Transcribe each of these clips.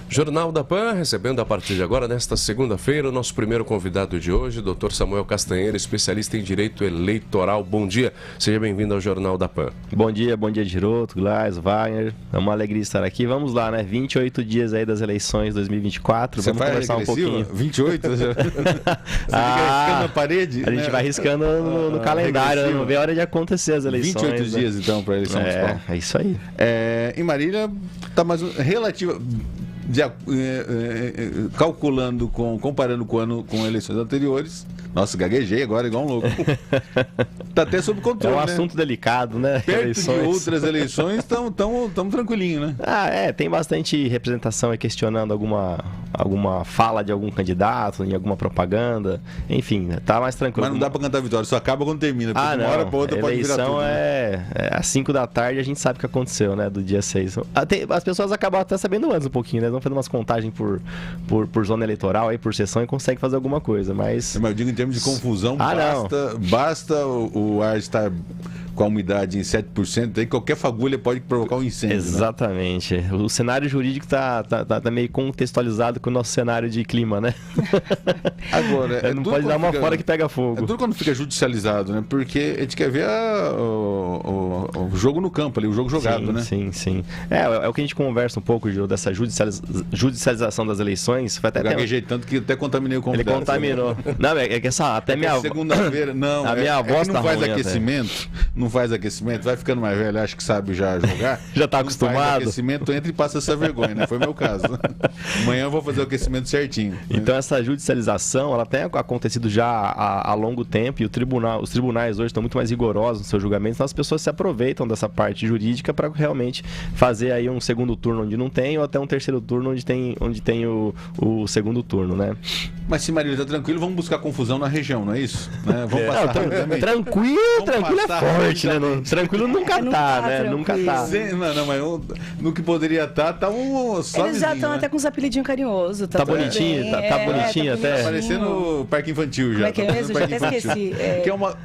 Jornal da Pan, recebendo a partir de agora, nesta segunda-feira, o nosso primeiro convidado de hoje, Dr. Samuel Castanheira, especialista em Direito Eleitoral. Bom dia, seja bem-vindo ao Jornal da Pan. Bom dia, Giroto, Glass, Wagner. É uma alegria estar aqui. Vamos lá, né? 28 dias aí das eleições 2024. Você vamos conversar um pouquinho. 28? Você fica riscando na parede? A gente vai riscando no calendário, né? Não vê a hora de acontecer as eleições. 28 dias, então, para a eleição municipal. É isso aí. Em Marília, está mais relativa... comparando com eleições anteriores. Nossa, gaguejei agora igual um louco. Tá até sob controle, É um assunto delicado, né? Perto eleições. de outras eleições, estamos tranquilinho, né? Tem bastante representação aí questionando alguma fala de algum candidato, em alguma propaganda. Enfim, né? Tá mais tranquilo. Mas não dá pra cantar vitória, só acaba quando termina. Porque de uma hora pra outra pode virar tudo. A eleição às 5 da tarde, a gente sabe o que aconteceu, né? Do dia 6. As pessoas acabam até sabendo antes um pouquinho, né? Vão fazendo umas contagens por zona eleitoral, aí, por sessão, e consegue fazer alguma coisa, mas eu digo em termos de confusão, basta o ar estar com a umidade em 7%, aí qualquer fagulha pode provocar um incêndio. Exatamente. Né? O cenário jurídico tá meio contextualizado com o nosso cenário de clima, né? Agora, não pode dar uma fora que pega fogo. É duro quando fica judicializado, né? Porque a gente quer ver o jogo no campo ali, o jogo jogado, né? Sim. É o que a gente conversa um pouco, Gil, dessa judicialização das eleições. Foi até gaguejei tanto que até contaminei o convidado. Ele contaminou. Não, é que até minha segunda-feira, não. A minha voz não faz aquecimento. Não faz aquecimento, vai ficando mais velho, acho que sabe já jogar. Já tá acostumado. Faz aquecimento, entra e passa essa vergonha, né? Foi meu caso. Amanhã eu vou fazer o aquecimento certinho. Então essa judicialização, ela tem acontecido já há longo tempo, e os tribunais hoje estão muito mais rigorosos nos seus julgamentos, então as pessoas se aproveitam dessa parte jurídica para realmente fazer aí um segundo turno onde não tem, ou até um terceiro turno onde tem o segundo turno, né? Mas se Marília tá tranquilo, vamos buscar confusão na região, não é isso? Né? Vamos passar tranquilo é forte, né? Tranquilo nunca tá, né? Tranquilo. Nunca tá. Mas no que poderia estar, tá só eles já estão né? até com os apelidinhos carinhosos. Tá bonitinho, tá bonitinho até. Tá parecendo o parque infantil já. Como é que é mesmo? Já até esqueci. Que é uma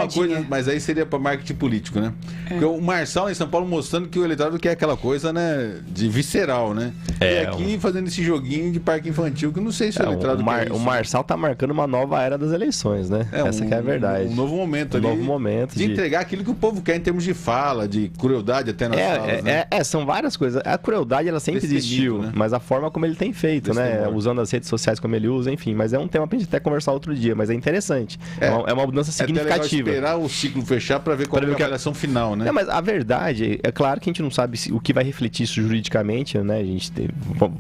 coisa, mas aí seria para marketing político, né? Porque o Marçal em São Paulo mostrando que o eleitorado quer aquela coisa, né? De visceral, né? E aqui fazendo esse joguinho de parque infantil, que eu não sei se o eleitorado quer isso. O Marçal tá marcando uma nova era das eleições, né? Essa que é a verdade. Um novo momento ali. Um novo momento. De entregar aquilo que o povo quer em termos de fala, de crueldade até nas falas, né? São várias coisas. A crueldade, ela sempre existiu, né? Mas a forma como ele tem feito, né? Usando as redes sociais como ele usa, enfim. Mas é um tema pra gente até conversar outro dia, mas é interessante. É uma mudança significativa. Esperar o ciclo fechar para ver qual é a avaliação final, né? Mas a verdade, é claro que a gente não sabe o que vai refletir isso juridicamente, né? A gente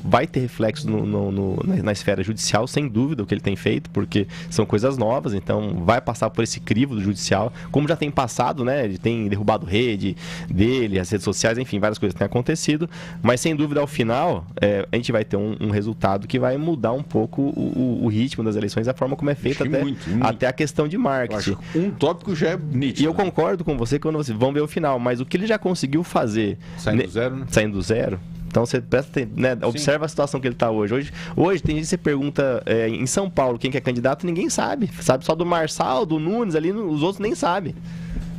vai ter reflexo na esfera judicial, sem dúvida, o que ele tem feito, porque são coisas novas, então vai passar por esse crivo do judicial, como já tem passado, né? Ele tem derrubado rede dele, as redes sociais, enfim, várias coisas têm acontecido, mas sem dúvida ao final a gente vai ter um resultado que vai mudar um pouco o ritmo das eleições, a forma como é feita, até a questão de marketing. Um tópico já é nítido. E eu concordo com você quando vocês vão ver o final, mas o que ele já conseguiu fazer... Saindo do zero, né? Saindo do zero. Então você presta, né, observa a situação que ele está hoje. Hoje tem gente que você pergunta em São Paulo quem que é candidato, ninguém sabe. Sabe só do Marçal, do Nunes ali, os outros nem sabem.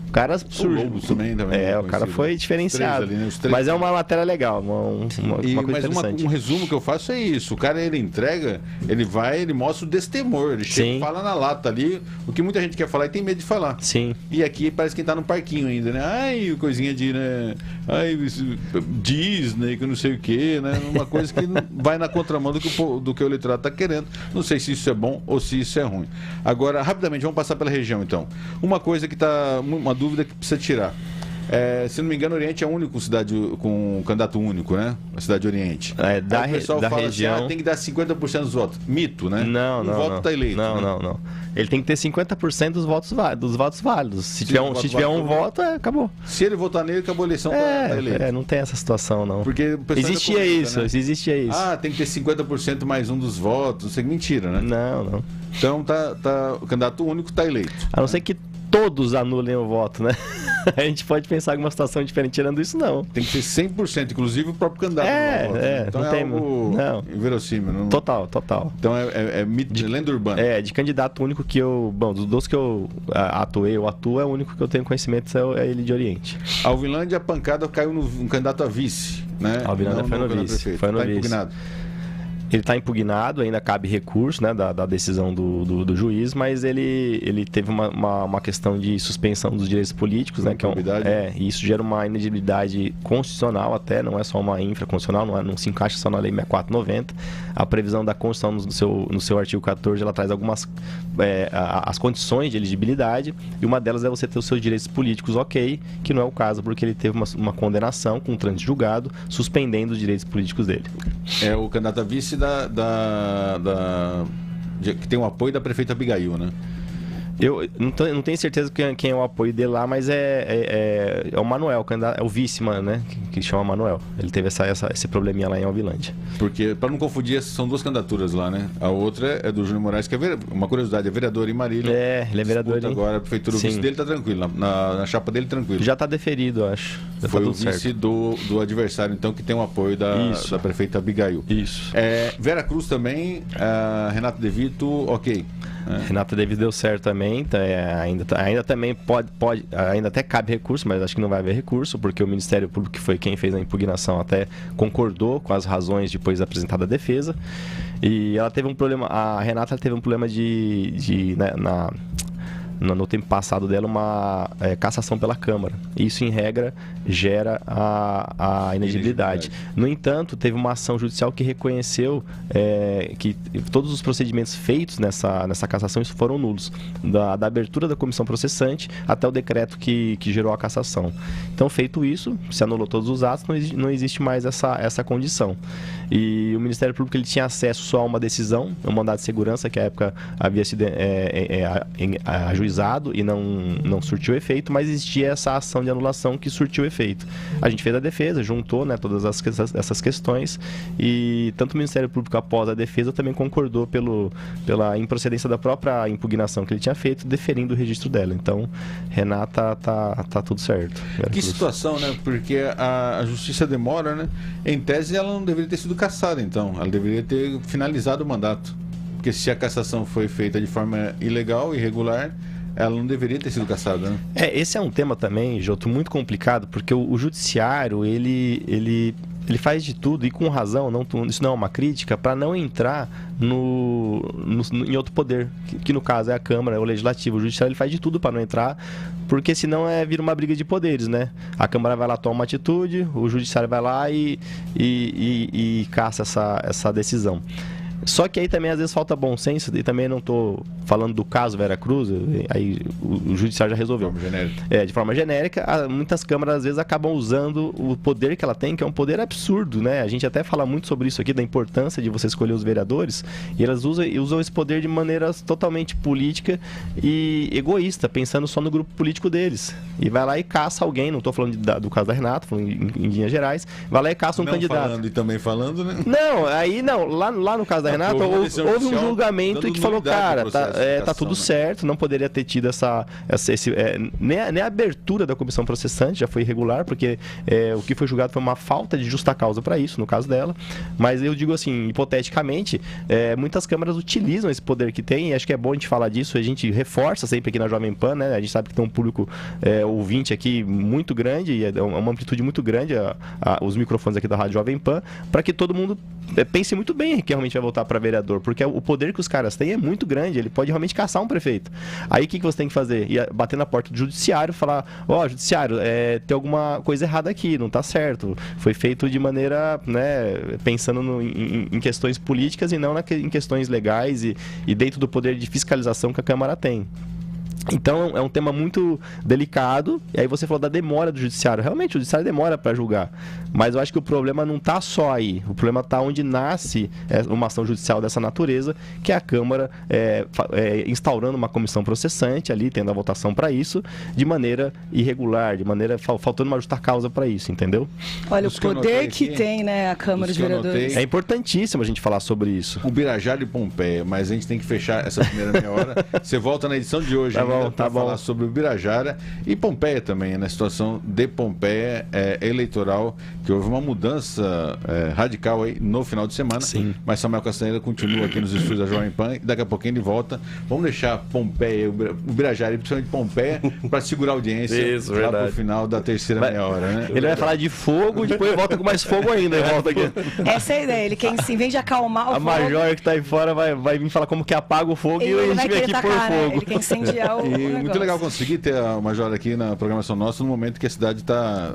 O cara surgiu. também o cara foi diferenciado. Ali, né? Mas é uma matéria legal, uma coisa interessante. Um resumo que eu faço é isso. O cara, ele entrega, ele mostra o destemor. Ele chega e fala na lata ali o que muita gente quer falar e tem medo de falar. Sim. E aqui parece que tá no parquinho ainda, né? Ai, coisinha de, né? Ai, Disney, que não sei o quê, né? Uma coisa que vai na contramão do que o eleitorado tá querendo. Não sei se isso é bom ou se isso é ruim. Agora, rapidamente, vamos passar pela região, então. Uma coisa que tá... Uma dúvida que precisa tirar. Se não me engano, o Oriente é a única cidade com um candidato único, né? A cidade Oriente. O pessoal fala região... assim, tem que dar 50% dos votos. Mito, né? Não. voto tá eleito. Não. Ele tem que ter 50% dos votos válidos. Se tiver um voto, acabou. Se ele votar nele, acabou a eleição, tá eleito. Não tem essa situação, não. Porque existia isso. Tem que ter 50% mais um dos votos. Não sei, mentira, né? Não. Então, o candidato único tá eleito. A não ser que todos anulem o voto, né? A gente pode pensar em alguma situação diferente tirando isso, não. Tem que ser 100%, inclusive o próprio candidato. Então não é tem, algo inverossímil. Não... Total. Então é mito de lenda urbana. De candidato único que dos que eu atuo, é o único que eu tenho conhecimento, é ele de Oriente. Alvilândia, a pancada caiu no candidato a vice, né? Alvilândia foi no vice. Foi no vice. Impugnado. Ele está impugnado, ainda cabe recurso, né, da decisão do juiz, mas ele teve uma questão de suspensão dos direitos políticos, né, que e isso gera uma inelegibilidade constitucional até, não é só uma infraconstitucional, não se encaixa só na Lei 6490. A previsão da Constituição no seu artigo 14, ela traz algumas as condições de elegibilidade, e uma delas é você ter os seus direitos políticos ok, que não é o caso, porque ele teve uma condenação com um trânsito julgado, suspendendo os direitos políticos dele. É o candidato a vice que tem o apoio da prefeita Abigail, né? Eu não tenho certeza quem é o apoio dele lá, mas é o Manuel, é o vice, né? Que chama Manuel. Ele teve esse probleminha lá em Alvilândia. Porque, para não confundir, são duas candidaturas lá, né? A outra é do Júnior Moraes, que é uma curiosidade, é vereador em Marília. Ele é vereador em... Agora a prefeitura, o vice dele tá tranquilo, na chapa dele tranquilo. Já tá deferido, eu acho. Já foi tá o vice do adversário, então, que tem o apoio da prefeita Abigail. Isso. Vera Cruz também, Renato De Vito, ok. Renata Davis deu certo também, ainda também ainda até cabe recurso, mas acho que não vai haver recurso, porque o Ministério Público, que foi quem fez a impugnação, até concordou com as razões depois apresentada a defesa. E ela teve um problema, a Renata teve um problema no tempo passado dela, uma cassação pela Câmara. Isso, em regra, gera a inelegibilidade. No entanto, teve uma ação judicial que reconheceu que todos os procedimentos feitos nessa cassação foram nulos. Da abertura da comissão processante até o decreto que gerou a cassação. Então, feito isso, se anulou todos os atos, não existe mais essa condição. E o Ministério Público ele tinha acesso só a uma decisão, um mandado de segurança, que à época havia sido ajuizado e não surtiu efeito, mas existia essa ação de anulação que surtiu efeito. A gente fez a defesa, juntou, né, todas essas questões, e tanto o Ministério Público, após a defesa, também concordou pela improcedência da própria impugnação que ele tinha feito, deferindo o registro dela. Então, Renata tá tudo certo. Que situação, né? Porque a justiça demora, né? Em tese, ela não deveria ter sido cassada, então. Ela deveria ter finalizado o mandato. Porque se a cassação foi feita de forma ilegal, irregular, ela não deveria ter sido cassada, né? Esse é um tema também, Joto, muito complicado, porque o judiciário, ele faz de tudo, e com razão, isso não é uma crítica, para não entrar em outro poder, que no caso é a Câmara, é o Legislativo. O Judiciário ele faz de tudo para não entrar, porque senão vira uma briga de poderes, né? A Câmara vai lá, toma uma atitude, o Judiciário vai lá e caça essa decisão. Só que aí também às vezes falta bom senso, e também não estou falando do caso Vera Cruz, aí o judiciário já resolveu. De forma genérica. De forma genérica, muitas câmaras às vezes acabam usando o poder que ela tem, que é um poder absurdo, né? A gente até fala muito sobre isso aqui, da importância de você escolher os vereadores, e elas usam esse poder de maneira totalmente política e egoísta, pensando só no grupo político deles. E vai lá e caça alguém, não estou falando do caso da Renata, falando em linhas gerais, vai lá e caça um candidato. Falando e também falando, né? Não, aí não, lá no caso da Renata, houve um julgamento que falou, cara, tá tudo certo, não poderia ter tido nem a abertura da comissão processante, já foi irregular, porque o que foi julgado foi uma falta de justa causa para isso, no caso dela. Mas eu digo assim, hipoteticamente, muitas câmaras utilizam esse poder que tem, e acho que é bom a gente falar disso, a gente reforça sempre aqui na Jovem Pan, né? A gente sabe que tem um público ouvinte aqui muito grande, e é uma amplitude muito grande os microfones aqui da Rádio Jovem Pan, para que todo mundo pense muito bem que realmente vai voltar para vereador, porque o poder que os caras têm é muito grande, ele pode realmente caçar um prefeito. Aí o que você tem que fazer? Ir bater na porta do judiciário e falar, judiciário, tem alguma coisa errada aqui, não tá certo. Foi feito de maneira, né, pensando em questões políticas e não em questões legais e dentro do poder de fiscalização que a Câmara tem. Então é um tema muito delicado. E aí você falou da demora do judiciário. Realmente o judiciário demora para julgar, mas eu acho que o problema não está só aí. O problema está onde nasce uma ação judicial dessa natureza, que é a Câmara instaurando uma comissão processante ali, tendo a votação para isso, de maneira irregular, de maneira faltando uma justa causa para isso, entendeu? Olha, o poder que tem, né, a Câmara de Vereadores. É importantíssimo a gente falar sobre isso. O Birajara de Pompeia, mas a gente tem que fechar essa primeira meia hora. Você volta na edição de hoje. Tá bom. ainda para falar sobre o Birajara e Pompeia também, na situação de Pompeia eleitoral, que houve uma mudança radical aí no final de semana. Sim. Mas Samuel Castanheira continua aqui nos estúdios da Jovem Pan e daqui a pouquinho ele volta. Vamos deixar Pompeia, o Birajara e principalmente Pompeia para segurar a audiência. Isso, lá verdade. pro final da terceira meia hora, né? Ele vai falar de fogo e depois volta com mais fogo ainda. Volta aqui. Essa é a ideia. Ele quer, em vez de acalmar o fogo... A Major que tá aí fora vai vir falar como que apaga o fogo e a gente vem aqui pôr fogo. Ele quer incendiar o negócio. Muito legal conseguir ter a Major aqui na programação nossa no momento que a cidade tá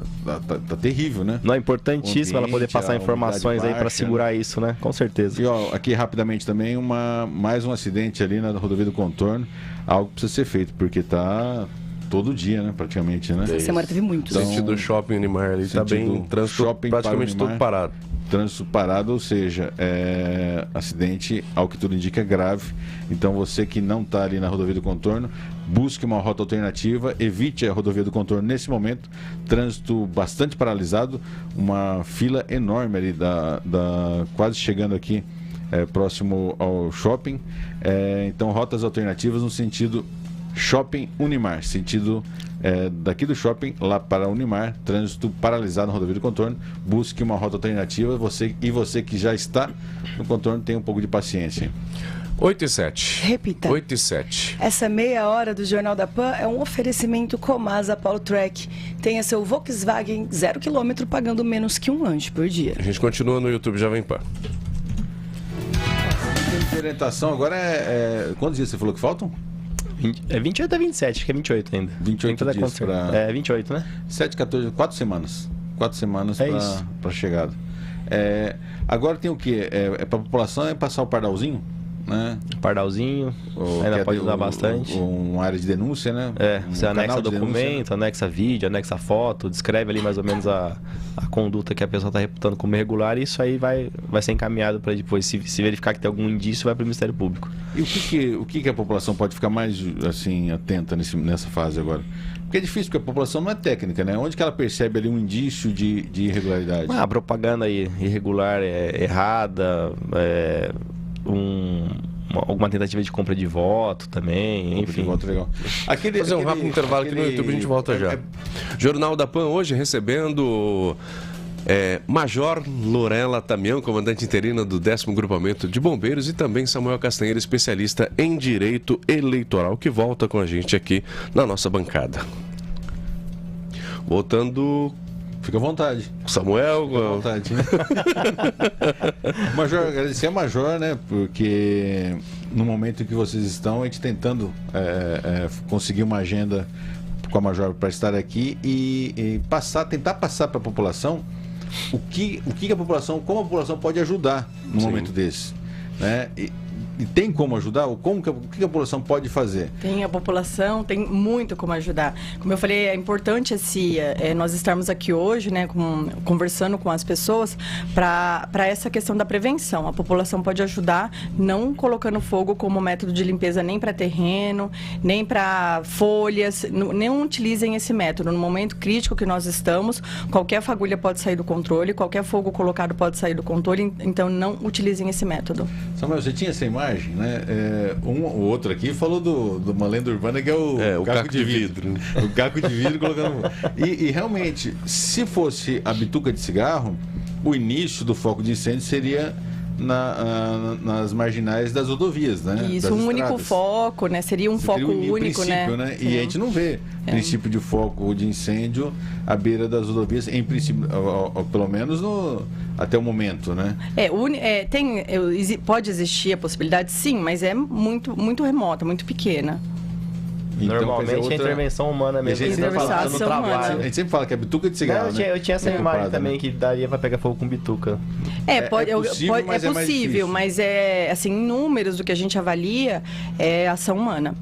terrível, né? Não, é importantíssimo ela poder passar informações aí para segurar isso, né? Com certeza. E ó, aqui rapidamente também mais um acidente ali na rodovia do Contorno, algo que precisa ser feito, porque tá todo dia, né, praticamente, né? Essa semana teve muitos. Então, sentido Shopping Unimar ali tá bem, trânsito praticamente todo parado. Trânsito parado, ou seja, acidente, ao que tudo indica, grave. Então você que não está ali na rodovia do Contorno, busque uma rota alternativa, evite a rodovia do Contorno nesse momento. Trânsito bastante paralisado, uma fila enorme ali, quase chegando aqui próximo ao shopping. Então rotas alternativas no sentido Shopping Unimar, sentido daqui do shopping lá para Unimar, trânsito paralisado na rodovia do Contorno. Busque uma rota alternativa, você que já está no Contorno, tenha um pouco de paciência. 8h07. Repita. 8h07. Essa meia hora do Jornal da Pan é um oferecimento Comasa Paulo Trek. Tenha seu Volkswagen 0 km pagando menos que um lanche por dia. A gente continua no YouTube Jovem Pan. A orientação agora quantos dias você falou que faltam? 28 a 27, acho que é 28 ainda. 28 dias para... É 28, né? 7, 14, 4 semanas. 4 semanas para chegada. Agora tem o quê? Para a população passar o pardalzinho, né? Pardalzinho, ainda pode usar bastante. Uma área de denúncia, né? Você anexa documento, anexa vídeo, anexa foto, descreve ali mais ou menos a conduta que a pessoa está reputando como irregular, e isso aí vai ser encaminhado para depois, se verificar que tem algum indício, vai para o Ministério Público. E o que a população pode ficar mais assim atenta nessa fase agora? Porque é difícil, porque a população não é técnica, né? Onde que ela percebe ali um indício de irregularidade? A propaganda irregular, errada, alguma tentativa de compra de voto também, enfim. Legal. Fazer um rápido intervalo aqui no YouTube, a gente volta já. Jornal da Pan hoje recebendo Major Lorela Tamião, comandante interina do 10º Grupamento de Bombeiros, e também Samuel Castanheira, especialista em Direito Eleitoral, que volta com a gente aqui na nossa bancada. Voltando... Fica à vontade. Samuel... Fica à vontade. Major, agradecer a Major, né? Porque no momento em que vocês estão, a gente tentando conseguir uma agenda com a Major para estar aqui e tentar passar para a população o que a população, como a população pode ajudar no momento desse, né? E tem como ajudar? O que a população pode fazer? A população tem muito como ajudar. Como eu falei, é importante nós estarmos aqui hoje, né, conversando com as pessoas para essa questão da prevenção. A população pode ajudar não colocando fogo como método de limpeza nem para terreno, nem para folhas. Não utilizem esse método. No momento crítico que nós estamos, qualquer fagulha pode sair do controle, qualquer fogo colocado pode sair do controle, então não utilizem esse método. Samuel, você tinha essa imagem, né? O outro aqui falou de uma lenda urbana que é o caco de vidro. O caco de vidro colocando... E realmente, se fosse a bituca de cigarro, o início do foco de incêndio seria nas marginais das rodovias, né? Isso, um único foco, né? Seria um foco único, né? E a gente não vê princípio de foco de incêndio à beira das rodovias, em princípio, pelo menos até o momento, né? Pode existir a possibilidade, sim, mas é muito, muito remota, muito pequena. Então, normalmente a intervenção humana mesmo. A gente sempre fala que é bituca de cigarro. Eu tinha essa imagem também, que daria para pegar fogo com bituca. É possível, mas assim, em números do que a gente avalia, é ação humana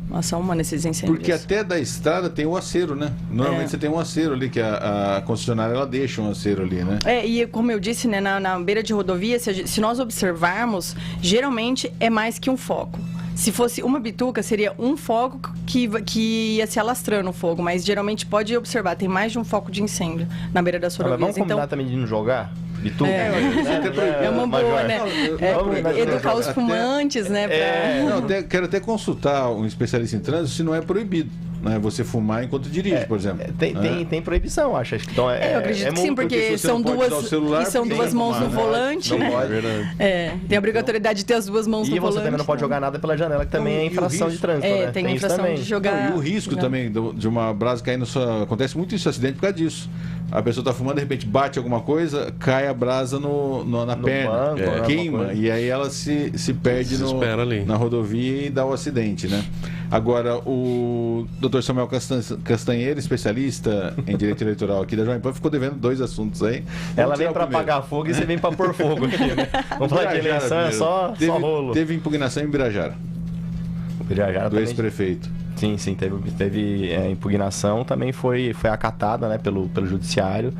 esses incêndios. Porque até da estrada tem o acero, né? Normalmente você tem um acero ali, que a concessionária ela deixa um acero ali, né? E como eu disse, né, na beira de rodovia, se nós observarmos, geralmente é mais que um foco. Se fosse uma bituca, seria um foco que ia se alastrando o fogo, mas geralmente pode observar, tem mais de um foco de incêndio na beira das rodovias. Vamos combinar também de não jogar? Itu. É uma boa, né? Educar os fumantes, né? Quero até consultar um especialista em trânsito se não é proibido, né, você fumar enquanto dirige, por exemplo. Tem proibição, acho. Então, eu acredito que sim, porque são duas mãos no volante. Não pode. Tem a obrigatoriedade de ter as duas mãos no volante. E você também não pode jogar nada pela janela, que também é infração de trânsito. Né? Tem infração de jogar. E o risco também de uma brasa cair no seu... Acontece muito isso, acidente por causa disso. A pessoa está fumando, de repente bate alguma coisa, cai a brasa na perna, queima, e aí ela se perde na rodovia e dá o acidente, né? Agora, o Dr. Samuel Castanheira, especialista em direito eleitoral aqui da Jovem Pan, ficou devendo 2 assuntos aí. Ela vem para apagar fogo e você vem para pôr fogo aqui, né? Vamos falar de eleição, é só rolo. Teve impugnação em Birajara. Do ex-prefeito. Sim, teve impugnação, também foi acatada, né, pelo judiciário,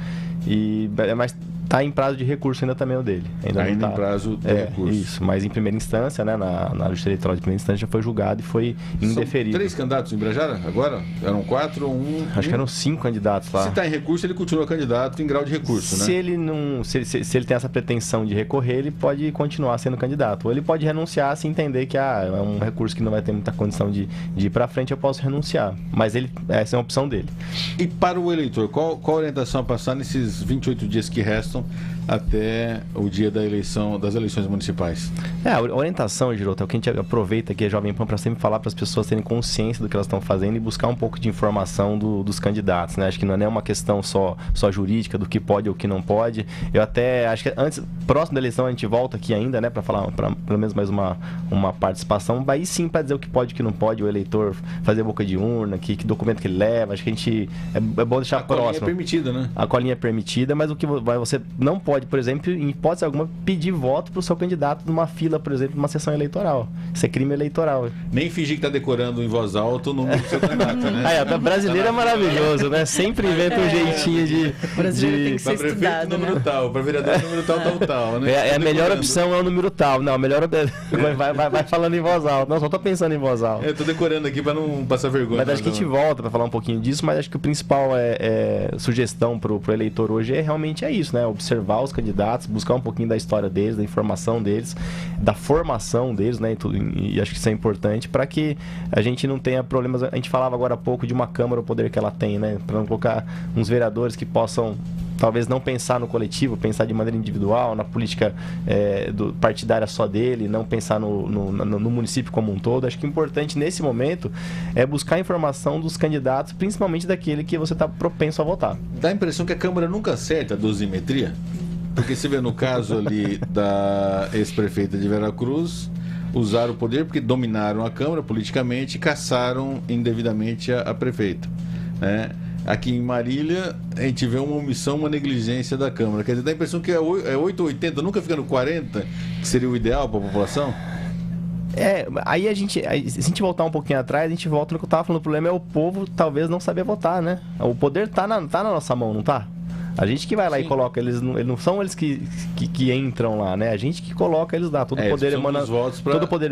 mas está em prazo de recurso ainda também o dele. Ainda em prazo de recurso. Isso, mas em primeira instância, né, na Justiça Eleitoral de primeira instância já foi julgado e foi indeferido. São 3 candidatos em Birajara agora? Eram 4 ou 1? Acho que eram 5 candidatos lá. Se está em recurso, ele continua candidato em grau de recurso, né? Se ele tem essa pretensão de recorrer, ele pode continuar sendo candidato. Ou ele pode renunciar se entender que é um recurso que não vai ter muita condição de ir para frente, eu posso renunciar. Mas essa é uma opção dele. E para o eleitor, qual a orientação a passar nesses 28 dias que restam até o dia das eleições municipais? A orientação, Giroto, é o que a gente aproveita aqui a Jovem Pan para sempre falar para as pessoas terem consciência do que elas estão fazendo e buscar um pouco de informação dos candidatos, né? Acho que não é uma questão só jurídica do que pode ou que não pode. Eu até acho que próximo da eleição a gente volta aqui ainda, né, para falar pelo menos mais uma participação, aí sim para dizer o que pode e o que não pode, o eleitor fazer boca de urna, que documento que ele leva. Acho que a gente é bom deixar próximo. A colinha é permitida, né? A colinha é permitida, mas o que você não pode, por exemplo, em hipótese alguma, pedir voto para o seu candidato numa fila, por exemplo, numa sessão eleitoral. Isso é crime eleitoral. Nem fingir que está decorando em voz alta o número do seu candidato, né? Brasileiro é maravilhoso, né? Sempre inventa um jeitinho de... Brasileiro tem que ser estudado, número né? tal, para vereador número tal, né? A melhor opção é o número tal. Não, a melhor... vai falando em voz alta. Não, só tô pensando em voz alta. Eu tô decorando aqui para não passar vergonha. Mas acho que a gente volta para falar um pouquinho disso, mas acho que o principal sugestão pro eleitor hoje realmente é isso, né? Observar os candidatos, buscar um pouquinho da história deles, da informação deles, da formação deles, né? E acho que isso é importante para que a gente não tenha problemas. A gente falava agora há pouco de uma Câmara, o poder que ela tem, né? Para não colocar uns vereadores que possam talvez não pensar no coletivo, pensar de maneira individual, na política partidária só dele, não pensar no município como um todo. Acho que o importante nesse momento é buscar a informação dos candidatos, principalmente daquele que você está propenso a votar. Dá a impressão que a Câmara nunca acerta a dosimetria? Porque você vê no caso ali da ex-prefeita de Veracruz, usaram o poder porque dominaram a Câmara politicamente e caçaram indevidamente a prefeita, né? Aqui em Marília, a gente vê uma omissão, uma negligência da Câmara. Quer dizer, dá a impressão que é 8 ou 80, nunca fica no 40, que seria o ideal para a população? Aí se a gente voltar um pouquinho atrás, a gente volta no que eu estava falando. O problema é o povo talvez não saber votar, né? O poder tá na nossa mão, não tá? A gente que vai lá e coloca, eles não são eles que entram lá, né? A gente que coloca eles lá. Todo poder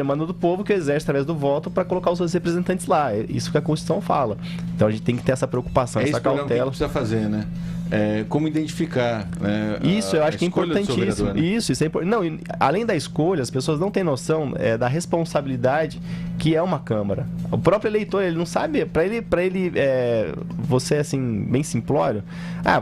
emana do povo que exerce através do voto para colocar os seus representantes lá. Isso que a Constituição fala. Então a gente tem que ter essa preocupação, essa cautela. Que precisa fazer, né? Como identificar, né? Isso, eu acho que é importantíssimo. Né? Isso é importante. Não, além da escolha, as pessoas não têm noção da responsabilidade que é uma Câmara. O próprio eleitor, ele não sabe, para ele você assim, bem simplório,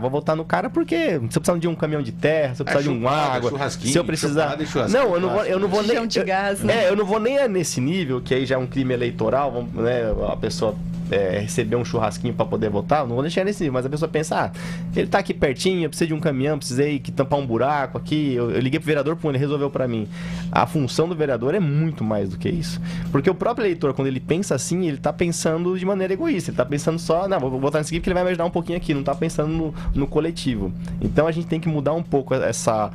vou votar no cara porque se eu precisar de um caminhão de terra, se eu precisar de um água, se eu precisar... Não, eu não vou nem... de gás, né? Eu não vou nem nesse nível, que aí já é um crime eleitoral, né? A pessoa receber um churrasquinho para poder votar, não vou deixar nesse nível, mas a pessoa pensa, ele tá aqui pertinho, eu preciso de um caminhão, precisei tampar um buraco aqui, eu liguei pro vereador, ele resolveu para mim. A função do vereador é muito mais do que isso. Porque o próprio eleitor, quando ele pensa assim, ele tá pensando de maneira egoísta, ele tá pensando só, vou votar nesse aqui porque ele vai me ajudar um pouquinho aqui, não tá pensando no coletivo. Então a gente tem que mudar um pouco essa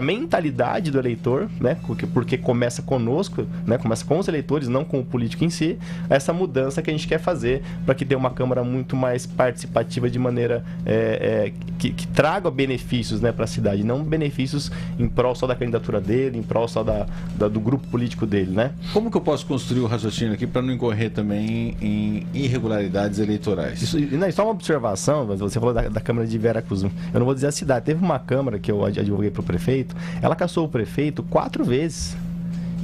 mentalidade do eleitor, né? Porque começa conosco, né? Começa com os eleitores, não com o político em si, essa mudança que a gente quer fazer para que dê uma Câmara muito mais participativa de maneira que traga benefícios, né, para a cidade, não benefícios em prol só da candidatura dele, em prol só do grupo político dele, né? Como que eu posso construir o raciocínio aqui para não incorrer também em irregularidades eleitorais? Só uma observação, você falou da Câmara de Veracruz. Eu não vou dizer a cidade. Teve uma Câmara que eu advoguei para o prefeito, ela cassou o prefeito 4 vezes,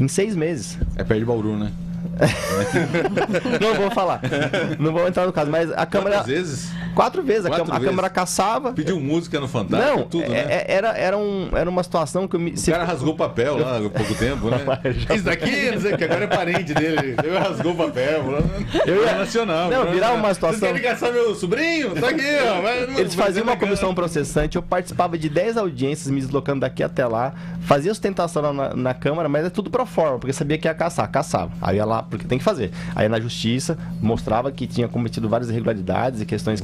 em 6 meses. É perto de Bauru, né? Não vou falar. Não vou entrar no caso, mas a Câmara... 4 vezes? 4 vezes. Quatro A Câmara caçava... Pediu música no Fantástico, não, tudo, né? Era uma situação que eu me... O cara rasgou o papel lá há pouco tempo, né? Isso daqui, não sei, que agora é parente dele. Ele rasgou o papel. Nacional. Não, virava uma situação... Você quer caçar meu sobrinho? Tá aqui, ó. Eles faziam uma comissão processante, eu participava de 10 audiências, me deslocando daqui até lá, fazia sustentação na Câmara, mas é tudo pro forma, porque sabia que ia caçava. Aí ia lá, porque tem que fazer. Aí na Justiça, mostrava que tinha cometido várias irregularidades e questões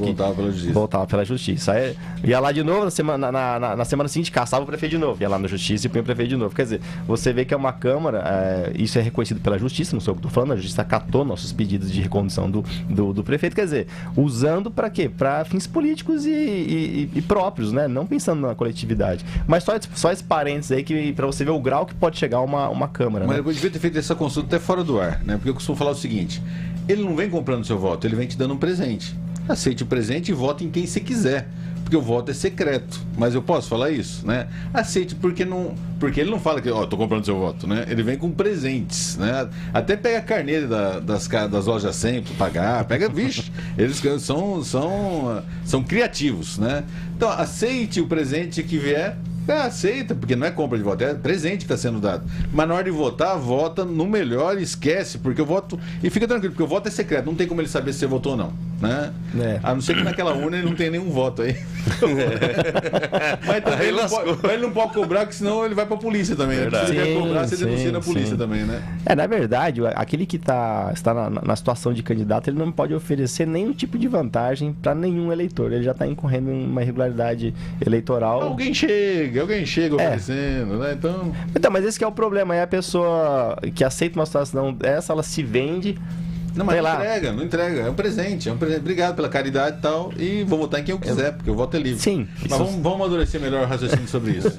voltava pela Justiça. Aí ia lá de novo, na semana seguinte, caçava o prefeito de novo. Ia lá na Justiça e punha o prefeito de novo. Quer dizer, você vê que é uma Câmara, isso é reconhecido pela Justiça, não sou eu que estou falando, a Justiça acatou nossos pedidos de recondução do prefeito, quer dizer, usando para quê? Para fins políticos e próprios, né? Não pensando na coletividade. Mas só esse parênteses aí, que para você ver o grau que pode chegar uma Câmara. Mas né? eu devia ter feito essa consulta até fora do ar, né? Porque eu costumo falar o seguinte: ele não vem comprando seu voto, ele vem te dando um presente. Aceite o presente e vote em quem você quiser, porque o voto é secreto. Mas eu posso falar isso, né? Aceite, porque ele não fala que, tô comprando seu voto, né? Ele vem com presentes, né? Até pega a carneira das lojas 100 para pagar, vixe, eles são criativos, né? Então, aceite o presente que vier. Aceita, porque não é compra de voto, é presente que está sendo dado. Mas na hora de votar, vota no melhor e esquece, porque o voto... E fica tranquilo, porque o voto é secreto, não tem como ele saber se você votou ou não, né? A não ser que naquela urna ele não tenha nenhum voto aí. Mas também ele não pode cobrar, porque senão ele vai para a polícia também, né? Se ele quer cobrar, você denuncia na polícia também, né? Na verdade, aquele que está na situação de candidato, ele não pode oferecer nenhum tipo de vantagem para nenhum eleitor. Ele já está incorrendo em uma irregularidade eleitoral. Alguém chega oferecendo, né? Então, mas esse que é o problema, é a pessoa que aceita uma situação dessa, ela se vende. Não, mas não entrega, é um presente, obrigado pela caridade e tal, e vou votar em quem eu quiser, porque o voto é livre. Sim. Mas vamos amadurecer melhor o raciocínio sobre isso.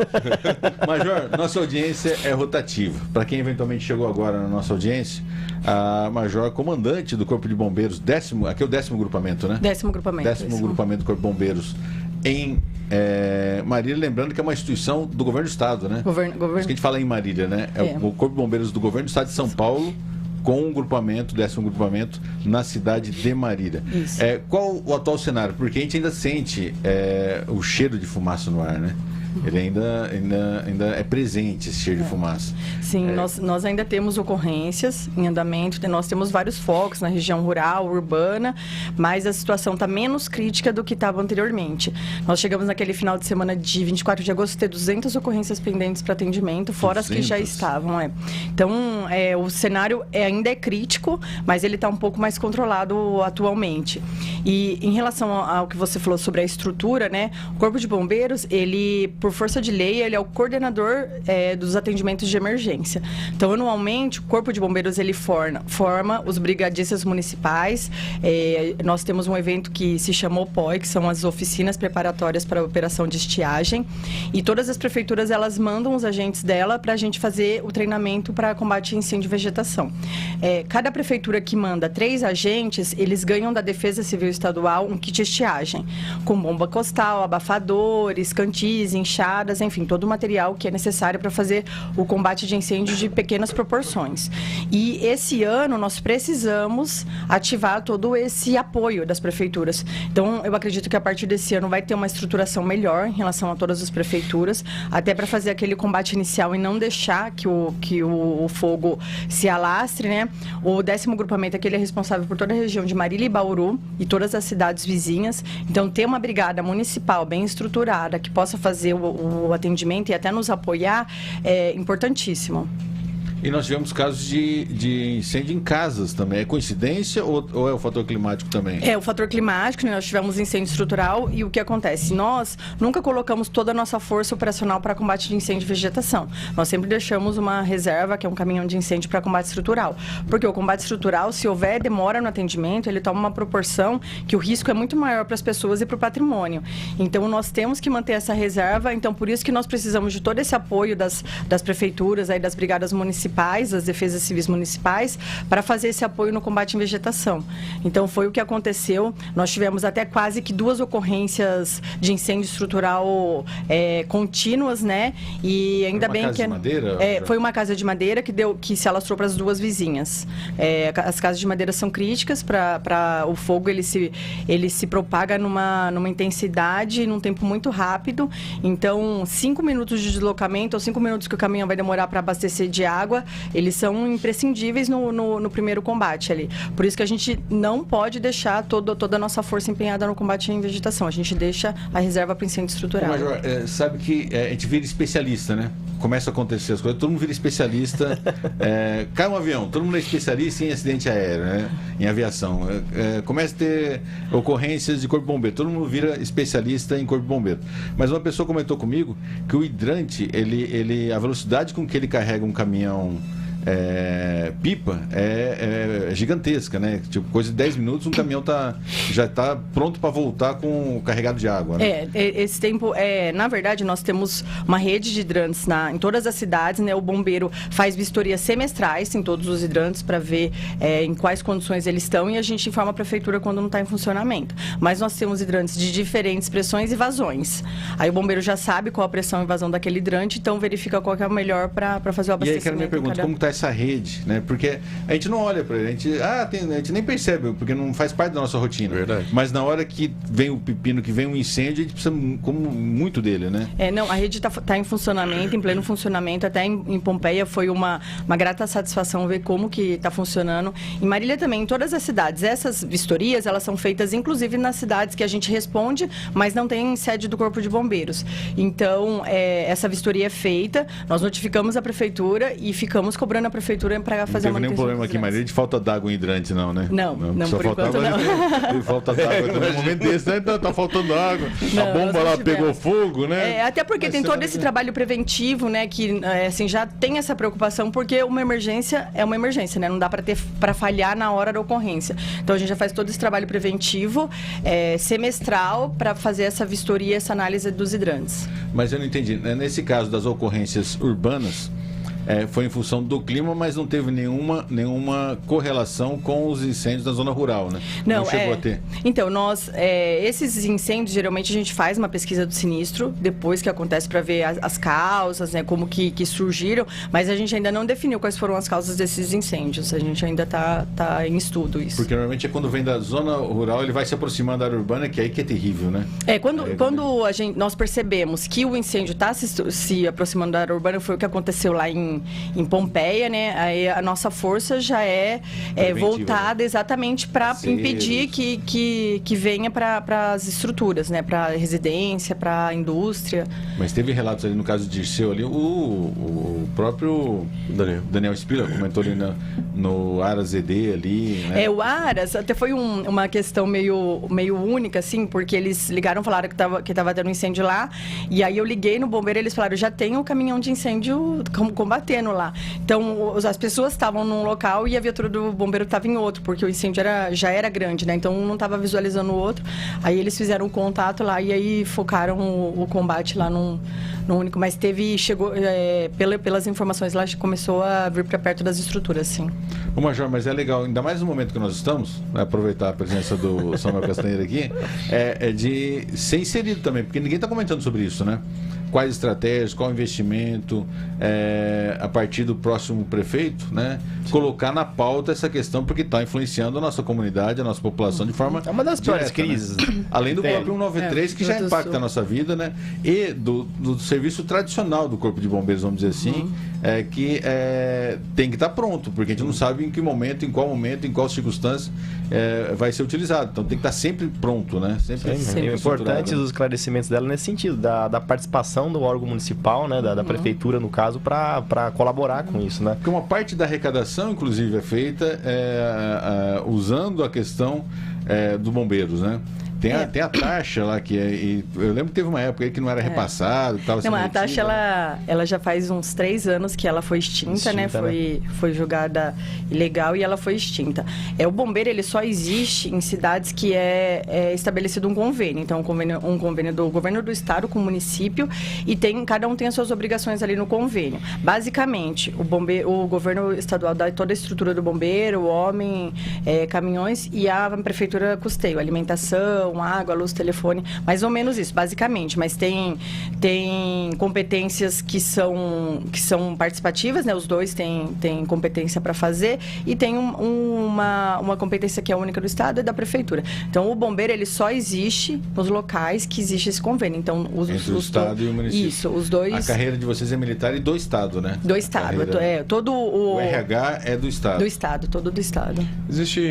Major, nossa audiência é rotativa. Para quem eventualmente chegou agora na nossa audiência, a Major comandante do Corpo de Bombeiros, aqui é o 10º grupamento, né? 10º grupamento. 10º grupamento do Corpo de Bombeiros em Marília, lembrando que é uma instituição do governo do estado, né? Governo. Isso que a gente fala em Marília, né? É o Corpo de Bombeiros do governo do estado de São Paulo, com um grupamento, 10º grupamento, na cidade de Marília. Isso. Qual o atual cenário? Porque a gente ainda sente o cheiro de fumaça no ar, né? Ele ainda é presente, esse cheiro de fumaça. Sim, nós ainda temos ocorrências em andamento, nós temos vários focos na região rural, urbana, mas a situação está menos crítica do que estava anteriormente. Nós chegamos naquele final de semana de 24 de agosto a ter 200 ocorrências pendentes para atendimento, fora 200? As que já estavam. Então, o cenário ainda é crítico, mas ele está um pouco mais controlado atualmente. E em relação ao que você falou sobre a estrutura, né, o Corpo de Bombeiros, ele, por força de lei, ele é o coordenador dos atendimentos de emergência. Então, anualmente, o Corpo de Bombeiros, ele forma os brigadistas municipais. Nós temos um evento que se chama OPOI, que são as oficinas preparatórias para a operação de estiagem. E todas as prefeituras, elas mandam os agentes dela para a gente fazer o treinamento para combate a incêndio e vegetação. Cada prefeitura que manda 3 agentes, eles ganham da Defesa Civil Estadual um kit estiagem, com bomba costal, abafadores, cantis, enxadas, enfim, todo o material que é necessário para fazer o combate de incêndio de pequenas proporções. E esse ano nós precisamos ativar todo esse apoio das prefeituras. Então, eu acredito que a partir desse ano vai ter uma estruturação melhor em relação a todas as prefeituras, até para fazer aquele combate inicial e não deixar que o fogo se alastre, né? O 10º grupamento aqui, ele é responsável por toda a região de Marília e Bauru e todas as cidades vizinhas. Então, ter uma brigada municipal bem estruturada que possa fazer o atendimento e até nos apoiar é importantíssimo. E nós tivemos casos de incêndio em casas também. É coincidência ou é o fator climático também? É o fator climático, né? Nós tivemos incêndio estrutural e o que acontece? Nós nunca colocamos toda a nossa força operacional para combate de incêndio e vegetação. Nós sempre deixamos uma reserva, que é um caminhão de incêndio para combate estrutural. Porque o combate estrutural, se houver demora no atendimento, ele toma uma proporção que o risco é muito maior para as pessoas e para o patrimônio. Então, nós temos que manter essa reserva. Então, por isso que nós precisamos de todo esse apoio das prefeituras, aí, das brigadas municipais, das defesas civis municipais, para fazer esse apoio no combate em vegetação. Então, foi o que aconteceu. Nós tivemos até quase que 2 ocorrências de incêndio estrutural contínuas, né? E ainda bem que... Foi uma casa de madeira? Foi uma casa de madeira que se alastrou para as 2 vizinhas. As casas de madeira são críticas para o fogo, ele se propaga numa intensidade, num tempo muito rápido. Então, 5 minutos de deslocamento ou 5 minutos que o caminhão vai demorar para abastecer de água, eles são imprescindíveis no primeiro combate ali. Por isso que a gente não pode deixar toda a nossa força empenhada no combate em vegetação. A gente deixa a reserva para incêndio estrutural. Major, sabe que a gente vira especialista, né? Começa a acontecer as coisas, todo mundo vira especialista. Cai um avião, todo mundo é especialista em acidente aéreo, né? Em aviação. Começa a ter ocorrências de corpo de bombeiro, todo mundo vira especialista em corpo de bombeiro. Mas uma pessoa comentou comigo que o hidrante, a velocidade com que ele carrega um caminhão pipa é gigantesca, né? Tipo, coisa de 10 minutos, um caminhão já está pronto para voltar com o carregado de água, né? Esse tempo, na verdade, nós temos uma rede de hidrantes em todas as cidades, né? O bombeiro faz vistorias semestrais em todos os hidrantes para ver em quais condições eles estão e a gente informa a prefeitura quando não está em funcionamento. Mas nós temos hidrantes de diferentes pressões e vazões. Aí o bombeiro já sabe qual a pressão e vazão daquele hidrante, então verifica qual que é o melhor para fazer o abastecimento. E aí, quero me perguntar, como está essa rede, né? Porque a gente não olha para ele, a gente nem percebe, porque não faz parte da nossa rotina. Verdade. Mas na hora que vem o pepino, que vem um incêndio, a gente precisa muito dele, né? Não, a rede está em funcionamento, em pleno funcionamento. Até em Pompeia foi uma grata satisfação ver como que está funcionando. Em Marília também, em todas as cidades. Essas vistorias, elas são feitas inclusive nas cidades que a gente responde, mas não tem sede do Corpo de Bombeiros. Então, essa vistoria é feita, nós notificamos a prefeitura e ficamos cobrando a prefeitura para fazer a manutenção. Não teve nenhum problema aqui em Marília de falta d'água em hidrante, não, né? Não, por enquanto não. Falta d'água no momento desse, né? Tá faltando água. A bomba lá pegou fogo, né? Até porque tem todo esse trabalho preventivo, né? Que assim, já tem essa preocupação, porque uma emergência é uma emergência, né? Não dá para falhar na hora da ocorrência. Então a gente já faz todo esse trabalho preventivo, semestral, para fazer essa vistoria, essa análise dos hidrantes. Mas eu não entendi. Nesse caso das ocorrências urbanas, foi em função do clima, mas não teve nenhuma correlação com os incêndios da zona rural, né? Não chegou a ter. Então, esses incêndios, geralmente a gente faz uma pesquisa do sinistro, depois que acontece, para ver as causas, né, como que surgiram, mas a gente ainda não definiu quais foram as causas desses incêndios. A gente ainda está em estudo isso. Porque normalmente quando vem da zona rural, ele vai se aproximando da área urbana, que é aí que é terrível, né? Quando nós percebemos que o incêndio está se aproximando da área urbana, foi o que aconteceu lá em Pompeia, né? Aí a nossa força já é voltada exatamente para impedir que venha para as estruturas, né? Para residência, para indústria. Mas teve relatos ali no caso de Dirceu ali, o próprio Daniel Spiller comentou ali no Aras ED ali, né? O Aras até foi uma questão meio única, assim, porque eles ligaram, falaram que tava tendo um incêndio lá, e aí eu liguei no bombeiro e eles falaram, já tem o caminhão de incêndio combatendo lá. Então, as pessoas estavam num local e a viatura do bombeiro estava em outro, porque o incêndio já era grande, né? Então, um não estava visualizando o outro. Aí eles fizeram um contato lá e aí focaram o combate lá num único. Mas chegou, pelas informações lá, começou a vir para perto das estruturas, sim. Ô Major, mas é legal, ainda mais no momento que nós estamos, aproveitar a presença do Samuel Castanheira aqui, de ser inserido também, porque ninguém está comentando sobre isso, né? Quais estratégias, qual investimento, a partir do próximo prefeito, né? Colocar na pauta essa questão, porque está influenciando a nossa comunidade, a nossa população de forma uma das piores direta, crises. Né? Além do próprio 193, que já impacta a nossa vida, né? E do serviço tradicional do Corpo de Bombeiros, vamos dizer assim, que tem que estar pronto, porque a gente não sabe em que momento, em qual circunstância vai ser utilizado. Então tem que estar sempre pronto, né? Sempre importante os esclarecimentos dela nesse sentido, da participação do órgão municipal, né? Da prefeitura, no caso, para colaborar com isso, né? Porque uma parte da arrecadação, inclusive, é feita usando a questão dos bombeiros, né? Tem a taxa lá eu lembro que teve uma época aí que não era repassado, estava sendo a taxa ela já faz uns 3 anos que ela foi extinta, né? Foi julgada ilegal e ela foi extinta. O bombeiro ele só existe em cidades que é estabelecido um convênio. Então um convênio do governo do estado com o município e cada um tem as suas obrigações ali no convênio. Basicamente o governo estadual dá toda a estrutura do bombeiro, o homem, caminhões, e a prefeitura custeia alimentação, água, luz, telefone, mais ou menos isso, basicamente. Mas tem competências que são participativas, né? Os dois têm competência para fazer, e tem uma competência que é única do estado e da prefeitura. Então o bombeiro ele só existe nos locais que existe esse convênio. Então entre o estado e o município. Isso, os dois. A carreira de vocês é militar e do estado, né? Do estado, todo o RH é do estado. Do estado, todo do estado. Existe,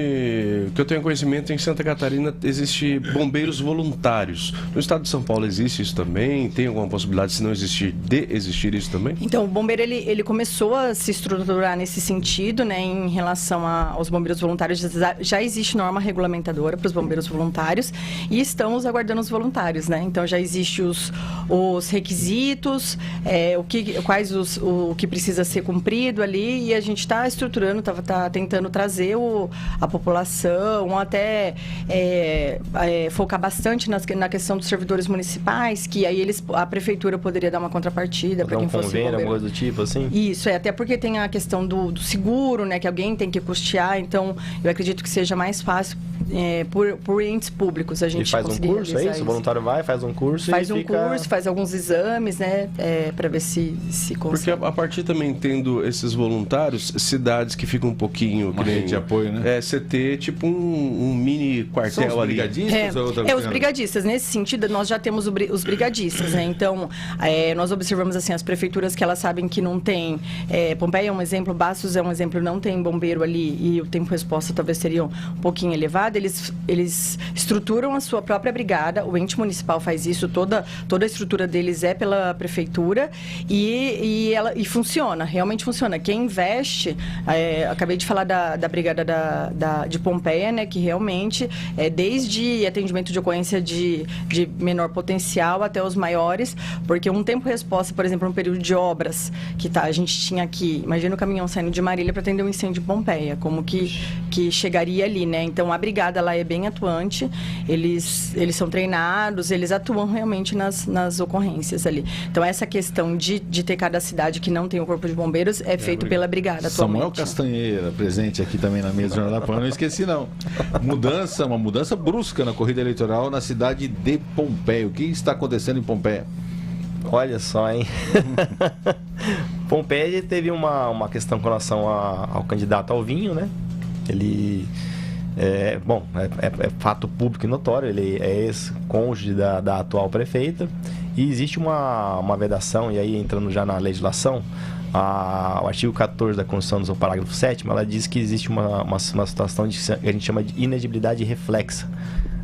que eu tenho conhecimento, em Santa Catarina existe bombeiros voluntários. No estado de São Paulo existe isso também? Tem alguma possibilidade, se não existir, de existir isso também? Então, o bombeiro ele começou a se estruturar nesse sentido, né? Em relação aos bombeiros voluntários, já existe norma regulamentadora para os bombeiros voluntários e estamos aguardando os voluntários, né? Então, já existem os requisitos, o que precisa ser cumprido ali, e a gente está estruturando, está tentando trazer a população, até focar bastante na questão dos servidores municipais, que aí a prefeitura poderia dar uma contrapartida para quem fosse bombeiro. Alguma coisa do tipo, assim? Isso, até porque tem a questão do seguro, né, que alguém tem que custear, então eu acredito que seja mais fácil por entes públicos a gente faz um curso, é isso? O voluntário faz um curso curso, faz alguns exames, né, para ver se consegue. Porque a partir também tendo esses voluntários, cidades que ficam um pouquinho... Uma rede de apoio, né? Você ter tipo um mini quartel. São os brigadistas? Os brigadistas. Nesse sentido, nós já temos os brigadistas, né? Então, nós observamos assim, as prefeituras que elas sabem que não tem... Pompeia é um exemplo, Bastos é um exemplo, não tem bombeiro ali e o tempo-resposta talvez seria um pouquinho elevado. Eles estruturam a sua própria brigada, o ente municipal faz isso, toda a estrutura deles é pela prefeitura e funciona, realmente funciona. Quem investe, acabei de falar da brigada de Pompeia, né? Que realmente desde atendimento de ocorrência de menor potencial até os maiores, porque um tempo-resposta, por exemplo, um período de obras que a gente tinha aqui, imagina o caminhão saindo de Marília para atender um incêndio em Pompeia, como que chegaria ali, né? Então a brigada lá é bem atuante, eles são treinados, eles atuam realmente nas ocorrências ali. Então essa questão de ter cada cidade que não tem o corpo de bombeiros é feito pela brigada atualmente. Samuel Castanheira, presente aqui também na mesa do Jornal da Pan, não esqueci não. Uma mudança brusca na corrida eleitoral na cidade de Pompeia. O que está acontecendo em Pompeia? Olha só, hein? Pompeia teve uma questão com relação ao candidato Alvinho, né? Ele... É fato público e notório, ele é ex-cônjuge da atual prefeita, e existe uma vedação, e aí entrando já na legislação, o artigo 14 da Constituição, no parágrafo 7º, ela diz que existe uma situação que a gente chama de inelegibilidade reflexa,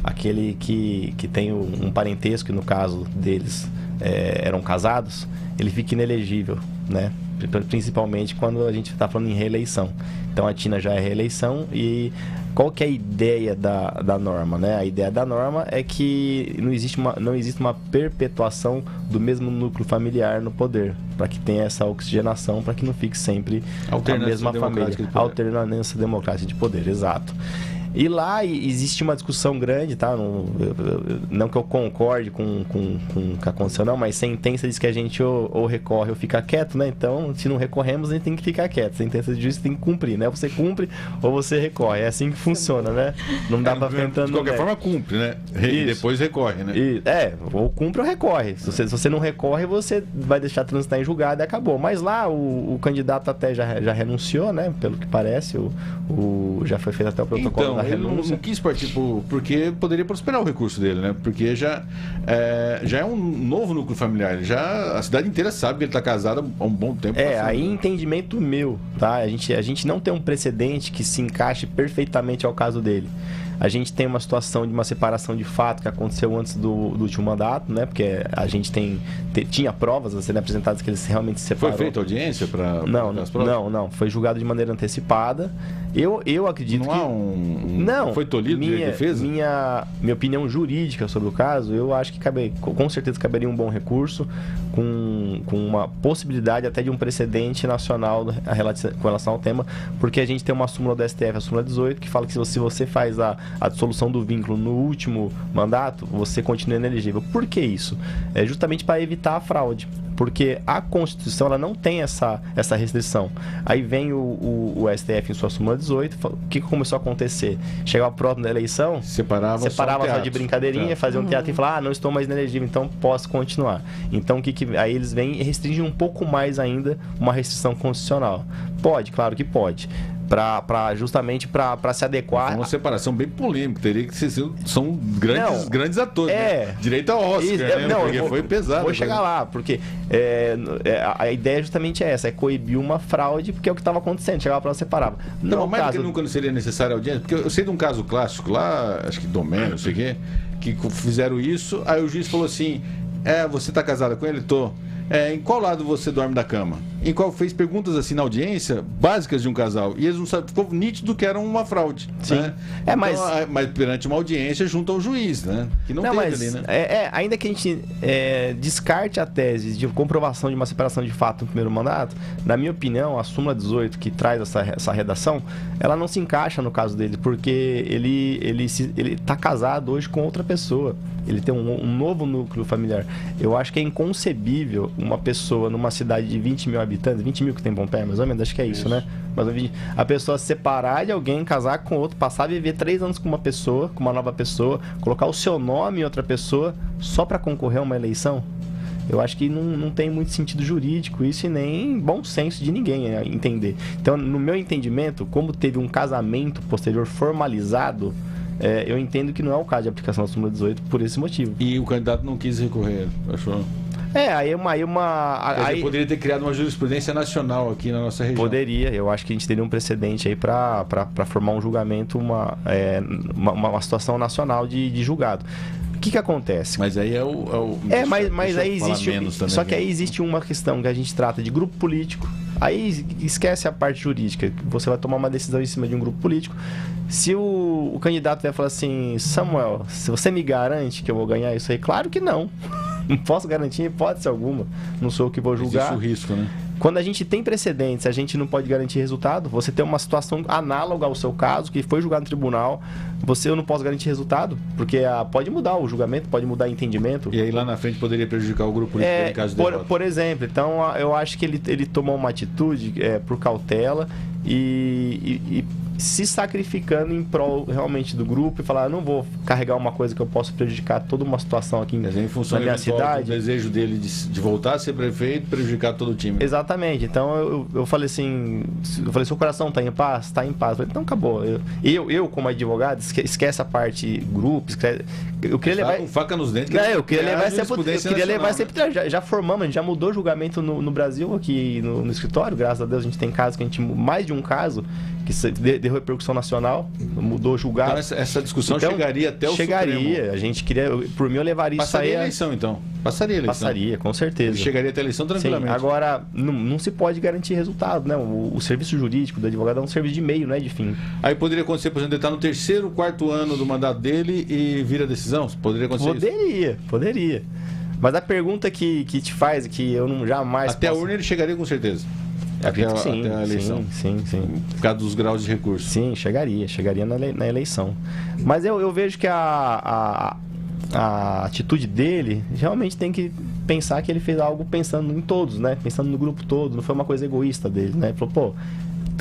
aquele que tem um parentesco, que no caso deles eram casados, ele fica inelegível, né? Principalmente quando a gente está falando em reeleição. Então a Tina já é reeleição, e qual que é a ideia da norma, né? A ideia da norma é que não existe uma perpetuação do mesmo núcleo familiar no poder, para que tenha essa oxigenação, para que não fique sempre a mesma família. Alternância democrática de poder, exato. E lá existe uma discussão grande, tá? Não que eu concorde com o que aconteceu, não, mas sentença diz que a gente ou recorre ou fica quieto, né? Então, se não recorremos, a gente tem que ficar quieto. Sentença de juízo tem que cumprir, né? Você cumpre ou você recorre. É assim que funciona, né? Não dá pra ficar entrando. De qualquer forma, cumpre, né? E depois recorre, né? Ou cumpre ou recorre. Se você não recorre, você vai deixar transitar em julgado e acabou. Mas lá o candidato até já renunciou, né? Pelo que parece, já foi feito até o protocolo da renúncia. Não quis partir porque poderia prosperar o recurso dele, né? Porque já é um novo núcleo familiar. A cidade inteira sabe que ele está casado há um bom tempo. Aí entendimento meu, tá? A gente não tem um precedente que se encaixe perfeitamente ao caso dele. A gente tem uma situação de uma separação de fato que aconteceu antes do último mandato, né? Porque a gente tinha provas a serem apresentadas que eles realmente se separaram. Foi feita audiência para as provas? Não. Foi julgado de maneira antecipada. Eu acredito que... Não foi tolhido de defesa? Minha opinião jurídica sobre o caso, eu acho que com certeza caberia um bom recurso, com uma possibilidade até de um precedente nacional com relação ao tema, porque a gente tem uma súmula do STF, a súmula 18, que fala que se você faz a dissolução do vínculo no último mandato, você continua inelegível. Por que isso? É justamente para evitar a fraude. Porque a Constituição ela não tem essa restrição. Aí vem o STF em sua súmula 18, o que começou a acontecer? Chegava próximo da eleição, separava só de brincadeirinha, fazia um teatro e falava, não estou mais inelegível, então posso continuar. Então aí eles vêm e restringem um pouco mais ainda uma restrição constitucional. Pode, claro que pode. Justamente para se adequar. É uma separação bem polêmica, teria que ser. São grandes atores. Né? Direito ao Oscar, né? Porque foi pesado. Vou chegar lá, porque a ideia justamente é essa: é coibir uma fraude, porque é o que estava acontecendo. Chegava para separava. Não, mas caso... que nunca não seria necessária audiência, porque eu sei de um caso clássico lá, acho que Domênio, não sei o quê, que fizeram isso, aí o juiz falou assim: você está casada com ele? Tô. Em qual lado você dorme da cama? Em qual fez perguntas assim na audiência, básicas de um casal. E eles não sabiam, ficou nítido que era uma fraude. Sim. Né? Mas perante uma audiência junto ao juiz, né? Que não teve ali, né? Ainda que a gente descarte a tese de comprovação de uma separação de fato no primeiro mandato, na minha opinião, a súmula 18 que traz essa redação, ela não se encaixa no caso dele, porque ele está casado hoje com outra pessoa. Ele tem um novo núcleo familiar. Eu acho que é inconcebível uma pessoa numa cidade de 20 mil habitantes, 20 mil que tem Pompeia, mais ou menos, acho que é isso, né? Mas a pessoa se separar de alguém, casar com outro, passar a viver 3 anos com uma pessoa, com uma nova pessoa, colocar o seu nome em outra pessoa, só para concorrer a uma eleição, eu acho que não tem muito sentido jurídico isso e nem bom senso de ninguém entender. Então, no meu entendimento, como teve um casamento posterior formalizado, eu entendo que não é o caso de aplicação da súmula 18 por esse motivo. E o candidato não quis recorrer, achou? Aí poderia ter criado uma jurisprudência nacional aqui na nossa região. Poderia, eu acho que a gente teria um precedente aí para formar um julgamento, uma situação nacional de julgado. O que acontece? Mas aí mas aí existe. Só que aí existe uma questão que a gente trata de grupo político. Aí esquece a parte jurídica. Você vai tomar uma decisão em cima de um grupo político. Se o candidato vai falar assim: Samuel, se você me garante que eu vou ganhar isso aí? Claro que não. Não posso garantir hipótese alguma. Não sou eu que vou julgar. Existe o risco, né? Quando a gente tem precedentes, a gente não pode garantir resultado. Você tem uma situação análoga ao seu caso, que foi julgado no tribunal, eu não posso garantir resultado, porque pode mudar o julgamento, pode mudar o entendimento. E aí lá na frente poderia prejudicar o grupo político em caso de derrota. Por exemplo, então eu acho que ele tomou uma atitude por cautela e se sacrificando em prol realmente do grupo e falar: não vou carregar uma coisa que eu posso prejudicar toda uma situação aqui em função na minha cidade. O desejo dele de voltar a ser prefeito, prejudicar todo o time. Exatamente. Então eu falei assim: seu coração está em paz? Está em paz. Eu falei: então acabou. Eu como advogado, esquece a parte grupo. Eu queria levar. Com faca nos dentes. Eu queria levar sempre. Já formamos, a gente já mudou o julgamento no Brasil, aqui no escritório. Graças a Deus a gente tem casos mais de um caso que deu repercussão nacional, mudou julgado. Então essa discussão chegaria até o Supremo. A gente queria, por mim eu levaria isso aí. Passaria a eleição, então. Passaria a eleição. Passaria, com certeza. Ele chegaria até a eleição tranquilamente. Sim, agora, não se pode garantir resultado, né? O serviço jurídico do advogado é um serviço de meio, não é de fim. Aí poderia acontecer, por exemplo, ele está no 3º, 4º ano do mandato dele e vira decisão? Poderia acontecer isso? Poderia. Mas a pergunta que te faz, que eu não jamais... Até a urna ele chegaria com certeza. Até a eleição. Sim. Por causa dos graus de recurso. Sim, chegaria na eleição. Mas eu vejo que a atitude dele realmente tem que pensar que ele fez algo pensando em todos, né? Pensando no grupo todo, não foi uma coisa egoísta dele, né? Ele falou: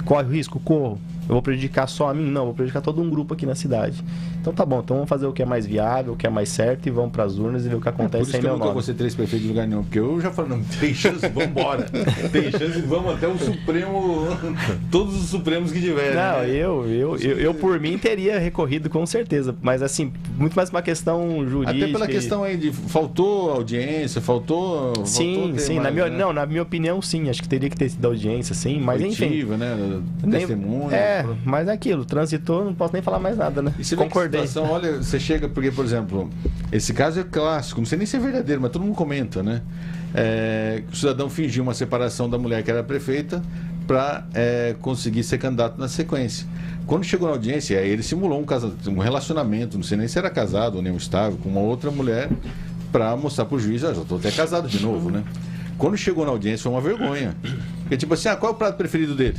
corre o risco? Corro. eu vou prejudicar só a mim? Não, eu vou prejudicar todo um grupo aqui na cidade. Então tá bom, então vamos fazer o que é mais viável, o que é mais certo e vamos para as urnas e ver o que acontece sem meu nome. Por isso que eu nunca vou ser 3 prefeitos de lugar nenhum, porque eu já falo, não, tem chance, vamos embora. Tem chance, vamos até o Supremo, todos os Supremos que tiverem. Não, né? eu por mim teria recorrido com certeza, mas assim, muito mais uma questão jurídica. Até pela questão aí de faltou audiência, faltou... Sim, na minha opinião, sim, acho que teria que ter sido audiência, sim, mas Coletiva, enfim. né? Testemunho. Mas é aquilo, transitou, não posso nem falar mais nada, né? E você concordei. Situação, olha, você chega, porque, por exemplo, esse caso é clássico, não sei nem se é verdadeiro, mas todo mundo comenta, né? O cidadão fingiu uma separação da mulher que era prefeita para conseguir ser candidato na sequência. Quando chegou na audiência, ele simulou um relacionamento, não sei nem se era casado ou nem estável, com uma outra mulher, para mostrar para o juiz, já estou até casado de novo, né? Quando chegou na audiência foi uma vergonha. Porque tipo assim, qual é o prato preferido dele?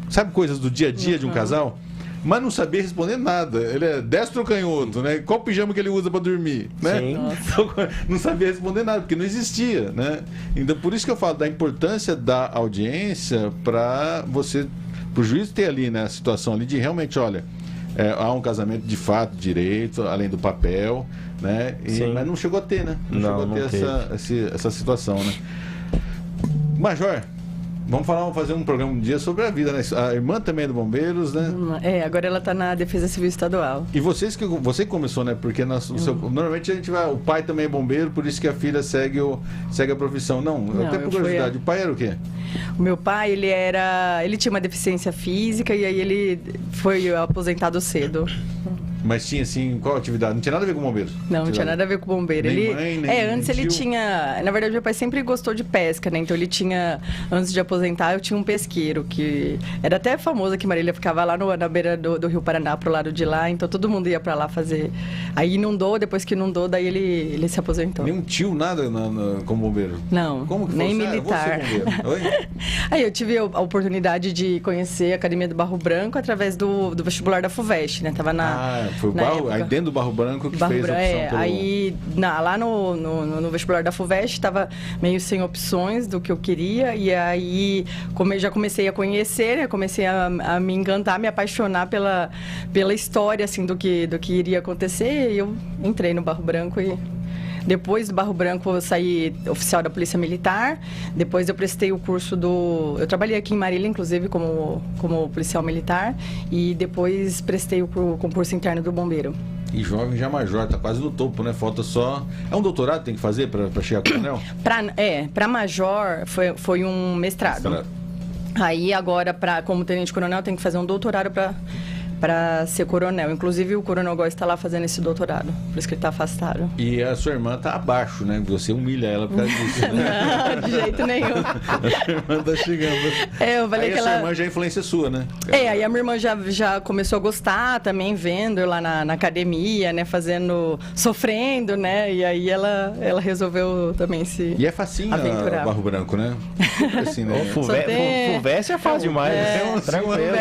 Sabe coisas do dia a dia de um casal? Mas não sabia responder nada. Ele é destro ou canhoto, né? Qual pijama que ele usa para dormir, né? Então, não sabia responder nada, porque não existia, né? Então, por isso que eu falo da importância da audiência para o juiz ter ali, né, a situação ali de realmente, olha, há um casamento de fato, direito, além do papel, né? Mas não chegou a ter, né? Não chegou a ter essa situação, né? Major, vamos fazer um programa um dia sobre a vida, né? A irmã também é do Bombeiros, né? Agora ela está na Defesa Civil Estadual. E você que começou, né? Porque normalmente a gente vai... O pai também é bombeiro, por isso que a filha segue a profissão. Não, até por curiosidade. O pai era o quê? O meu pai, ele tinha uma deficiência física e aí ele foi aposentado cedo. Mas tinha, assim, qual atividade? Não tinha nada a ver com bombeiro? Não tinha nada a ver com bombeiro. Antes ele tinha... Na verdade, meu pai sempre gostou de pesca, né? Então ele tinha... Antes de aposentar, eu tinha um pesqueiro que... Era até famoso que Marília ficava lá na beira do Rio Paraná, pro lado de lá. Então todo mundo ia pra lá fazer... Aí inundou, depois que inundou, daí ele se aposentou. Nem um tio, nada como bombeiro? Não, como que nem militar. Oi? Aí eu tive a oportunidade de conhecer a Academia do Barro Branco através do vestibular da FUVEST, né? Tava foi o Barro, aí dentro do Barro Branco que fez a opção Aí lá no vestibular da FUVEST estava meio sem opções do que eu queria, e aí já comecei a conhecer, né? Comecei a me encantar, me apaixonar pela história, assim, do que iria acontecer, e eu entrei no Barro Branco e... Depois do Barro Branco eu saí oficial da Polícia Militar, depois eu prestei o curso Eu trabalhei aqui em Marília, inclusive, como policial militar, e depois prestei o concurso interno do bombeiro. E jovem já major, tá quase no topo, né? Falta só... É um doutorado que tem que fazer para chegar a coronel? Para major foi um mestrado. Aí agora, como tenente coronel, tem que fazer um doutorado para ser coronel. Inclusive, o coronel Góes está lá fazendo esse doutorado, por isso que ele está afastado. E a sua irmã está abaixo, né? Você humilha ela por causa disso, né? Não, de jeito nenhum. A sua irmã está chegando. Eu falei aí que a sua irmã já é influência sua, né? Aí a minha irmã já começou a gostar também, vendo eu lá na academia, né? Sofrendo, né? E aí ela resolveu também se E é facinho aventurar. Barro Branco, né? Assim, né? FUVEST é fácil demais.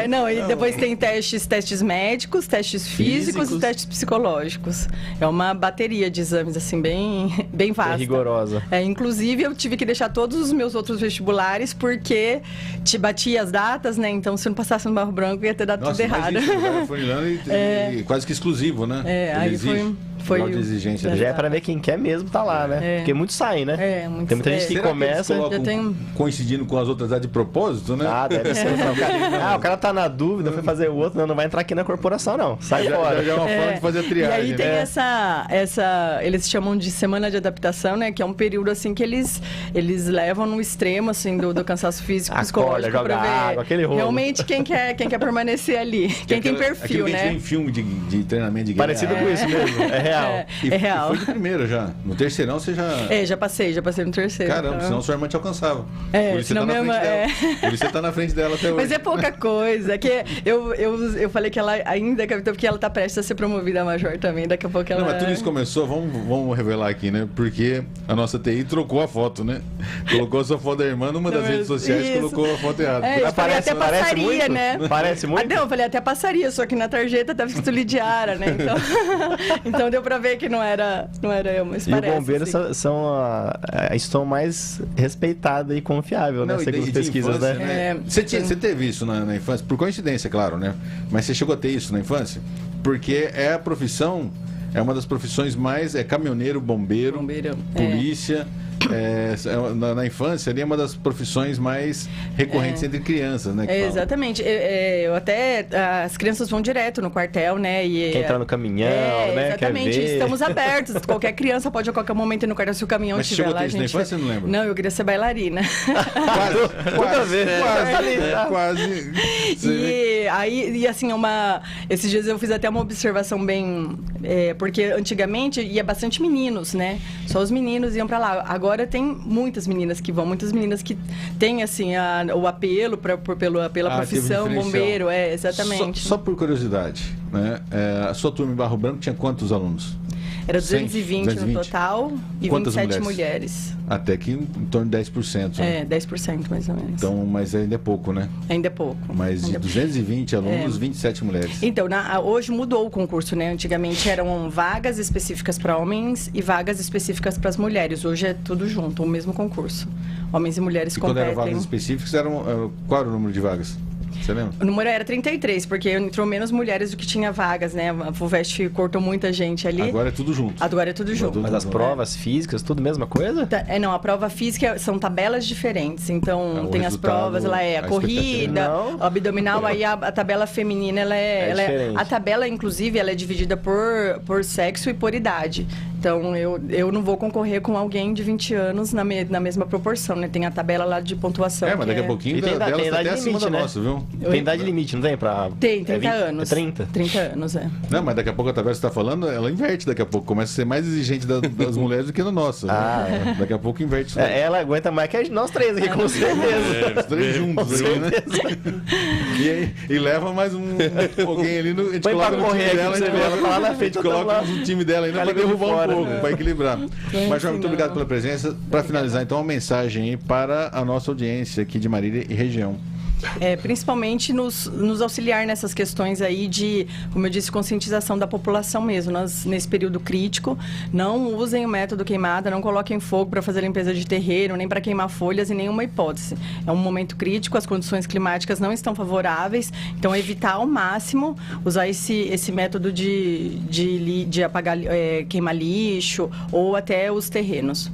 Não, e depois tem testes médicos, testes físicos e testes psicológicos. É uma bateria de exames, assim, bem vasta. É rigorosa. Inclusive, eu tive que deixar todos os meus outros vestibulares porque te batia as datas, né? Então, se eu não passasse no Barro Branco, ia ter dado tudo errado. E quase que exclusivo, né? Aí foi de exigência. Já é para ver quem quer mesmo tá lá, né? Porque muitos saem, né? Tem muita gente que começa... coincidindo com as outras de propósito, né? Deve ser. O cara tá na dúvida, foi fazer o outro, não vai entrar aqui na corporação, não. Sai fora. Já é uma forma de fazer a triagem. E aí tem essa... Eles chamam de semana de adaptação, né? Que é um período, assim, que eles levam no extremo, assim, do cansaço físico, psicológico. Joga água, aquele rolo. Realmente, quem quer permanecer ali. Quem tem perfil, né? Tem filme de treinamento de guerra. Parecido com isso mesmo. É real. É real. Foi de primeira já. No terceirão você já... já passei no terceiro. Caramba, então... senão sua irmã te alcançava. Por isso senão Por isso você tá na frente dela até hoje. Mas é pouca coisa. Que eu falei que ela ainda é capitão, porque ela tá prestes a ser promovida a major também. Daqui a pouco ela... Não, mas tudo isso começou, vamos revelar aqui, né? Porque a nossa TI trocou a foto, né? Colocou a sua foto da irmã numa das redes sociais e colocou a foto errada. Até passaria, muito, né? Parece muito? Não, eu falei até passaria, só que na tarjeta tava escrito Lidiara, né? Então deu pra ver que não era eu, mas e parece. E os bombeiros assim. são a instituição mais respeitada e confiável, né? Segundo as pesquisas, infância, né? Você teve isso na infância? Por coincidência, claro, né? Mas você chegou a ter isso na infância? Porque é a profissão... É uma das profissões mais... É caminhoneiro, bombeiro, polícia... na infância, ali é uma das profissões mais recorrentes entre crianças, né? Exatamente. Eu até... As crianças vão direto no quartel, né? E, quer entrar no caminhão, né? Exatamente. Quer ver. Estamos abertos. Qualquer criança pode a qualquer momento ir no quartel se o caminhão Mas estiver chegou lá. a ter isso na infância, eu não lembro. Não, eu queria ser bailarina. Quase. E aí, assim, esses dias eu fiz até uma observação bem... porque antigamente ia bastante meninos, né? Só os meninos iam pra lá. Agora tem muitas meninas que vão, muitas meninas que têm, assim, o apelo pela profissão, bombeiro, exatamente. Só por curiosidade, né? A sua turma em Barro Branco tinha quantos alunos? Era 220 no total e quantas 27 mulheres. Até que em torno de 10%. Né? 10% mais ou menos. Então, mas ainda é pouco, né? Ainda é pouco. Mas de 220 alunos, 27 mulheres. Então, hoje mudou o concurso, né? Antigamente eram vagas específicas para homens e vagas específicas para as mulheres. Hoje é tudo junto, o mesmo concurso. Homens e mulheres competem. Quando eram vagas específicas, qual era o número de vagas? Você lembra? O número era 33, porque entrou menos mulheres do que tinha vagas, né? A FUVEST cortou muita gente ali. Agora é tudo junto. Agora é tudo junto. Mas as provas físicas, tudo mesma coisa? Não, a prova física são tabelas diferentes. Então, tem as provas, ela é a corrida, o abdominal, aí a tabela feminina, ela é a tabela, inclusive, ela é dividida por sexo e por idade. Então, eu não vou concorrer com alguém de 20 anos na mesma proporção, né? Tem a tabela lá de pontuação. Mas daqui a pouquinho delas tá até acima da nossa, viu? Tem idade limite, não tem? Tem, 30 anos. 30? 30 anos, Não, mas daqui a pouco a tabela que você está falando, ela inverte daqui a pouco. Começa a ser mais exigente das mulheres do que na nossa. Né? Daqui a pouco inverte isso. Ela aguenta mais que nós três aqui, com certeza. Os três juntos aí, né? E leva mais alguém ali no... A gente coloca no time dela, a gente coloca no time dela ainda para derrubar um pouco, para equilibrar. Mas, João, muito obrigado pela presença. Para finalizar, então, uma mensagem aí para a nossa audiência aqui de Marília e região. Principalmente nos auxiliar nessas questões aí de, como eu disse, conscientização da população mesmo. Nesse período crítico, não usem o método queimada, não coloquem fogo para fazer limpeza de terreiro, nem para queimar folhas em nenhuma hipótese. É um momento crítico, as condições climáticas não estão favoráveis, então evitar ao máximo usar esse método de apagar, queimar lixo ou até os terrenos.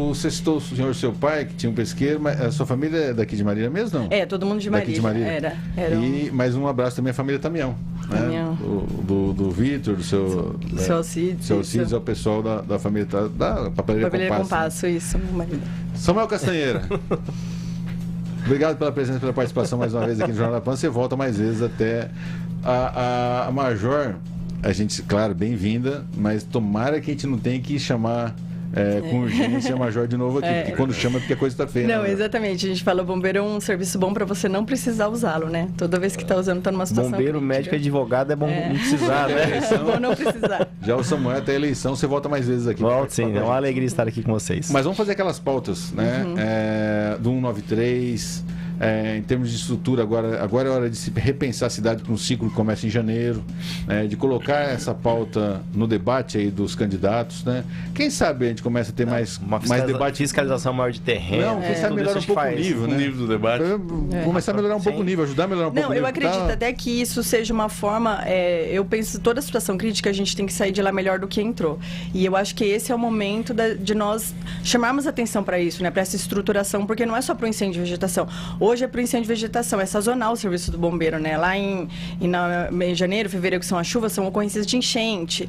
Você citou o senhor, seu pai, que tinha um pesqueiro, mas a sua família é daqui de Marília mesmo, não? Todo mundo de Marília. Daqui de Marília. Era. Mais um abraço também à família Tamião. Tamião. Né? Do Vitor, do seu Alcides. Seu Alcides, é o pessoal da família da Papelaria Compasso. Isso, meu marido. Samuel Castanheira. Obrigado pela presença, pela participação mais uma vez aqui no Jornal da Pan. Você volta mais vezes até a Major. A gente, claro, bem-vinda, mas tomara que a gente não tenha que chamar com urgência a Major de novo aqui, porque quando chama porque a coisa está feia. Não, exatamente. A gente fala, bombeiro é um serviço bom para você não precisar usá-lo, né? Toda vez que está usando, está numa situação bombeiro, crítica. Médico e advogado é bom não precisar, né? É bom não precisar. Já o Samuel, até a eleição, você volta mais vezes aqui. Volto sim, é uma alegria estar aqui com vocês. Mas vamos fazer aquelas pautas, né? Do 193... em termos de estrutura, agora é hora de se repensar a cidade com um ciclo que começa em janeiro, de colocar essa pauta no debate aí dos candidatos, né? Quem sabe a gente começa a ter mais debate. Fiscalização maior de terreno. Não, quem sabe melhorar um pouco o nível, né? O nível do debate. Começar a melhorar um pouco o nível, ajudar a melhorar um pouco o nível. Eu acredito até que isso seja uma forma, eu penso, toda situação crítica a gente tem que sair de lá melhor do que entrou. E eu acho que esse é o momento de nós chamarmos atenção para isso, né? Para essa estruturação, porque não é só para o incêndio de vegetação. Hoje é para o incêndio de vegetação, é sazonal o serviço do bombeiro, né? Lá em janeiro, fevereiro, que são as chuvas, são ocorrências de enchente.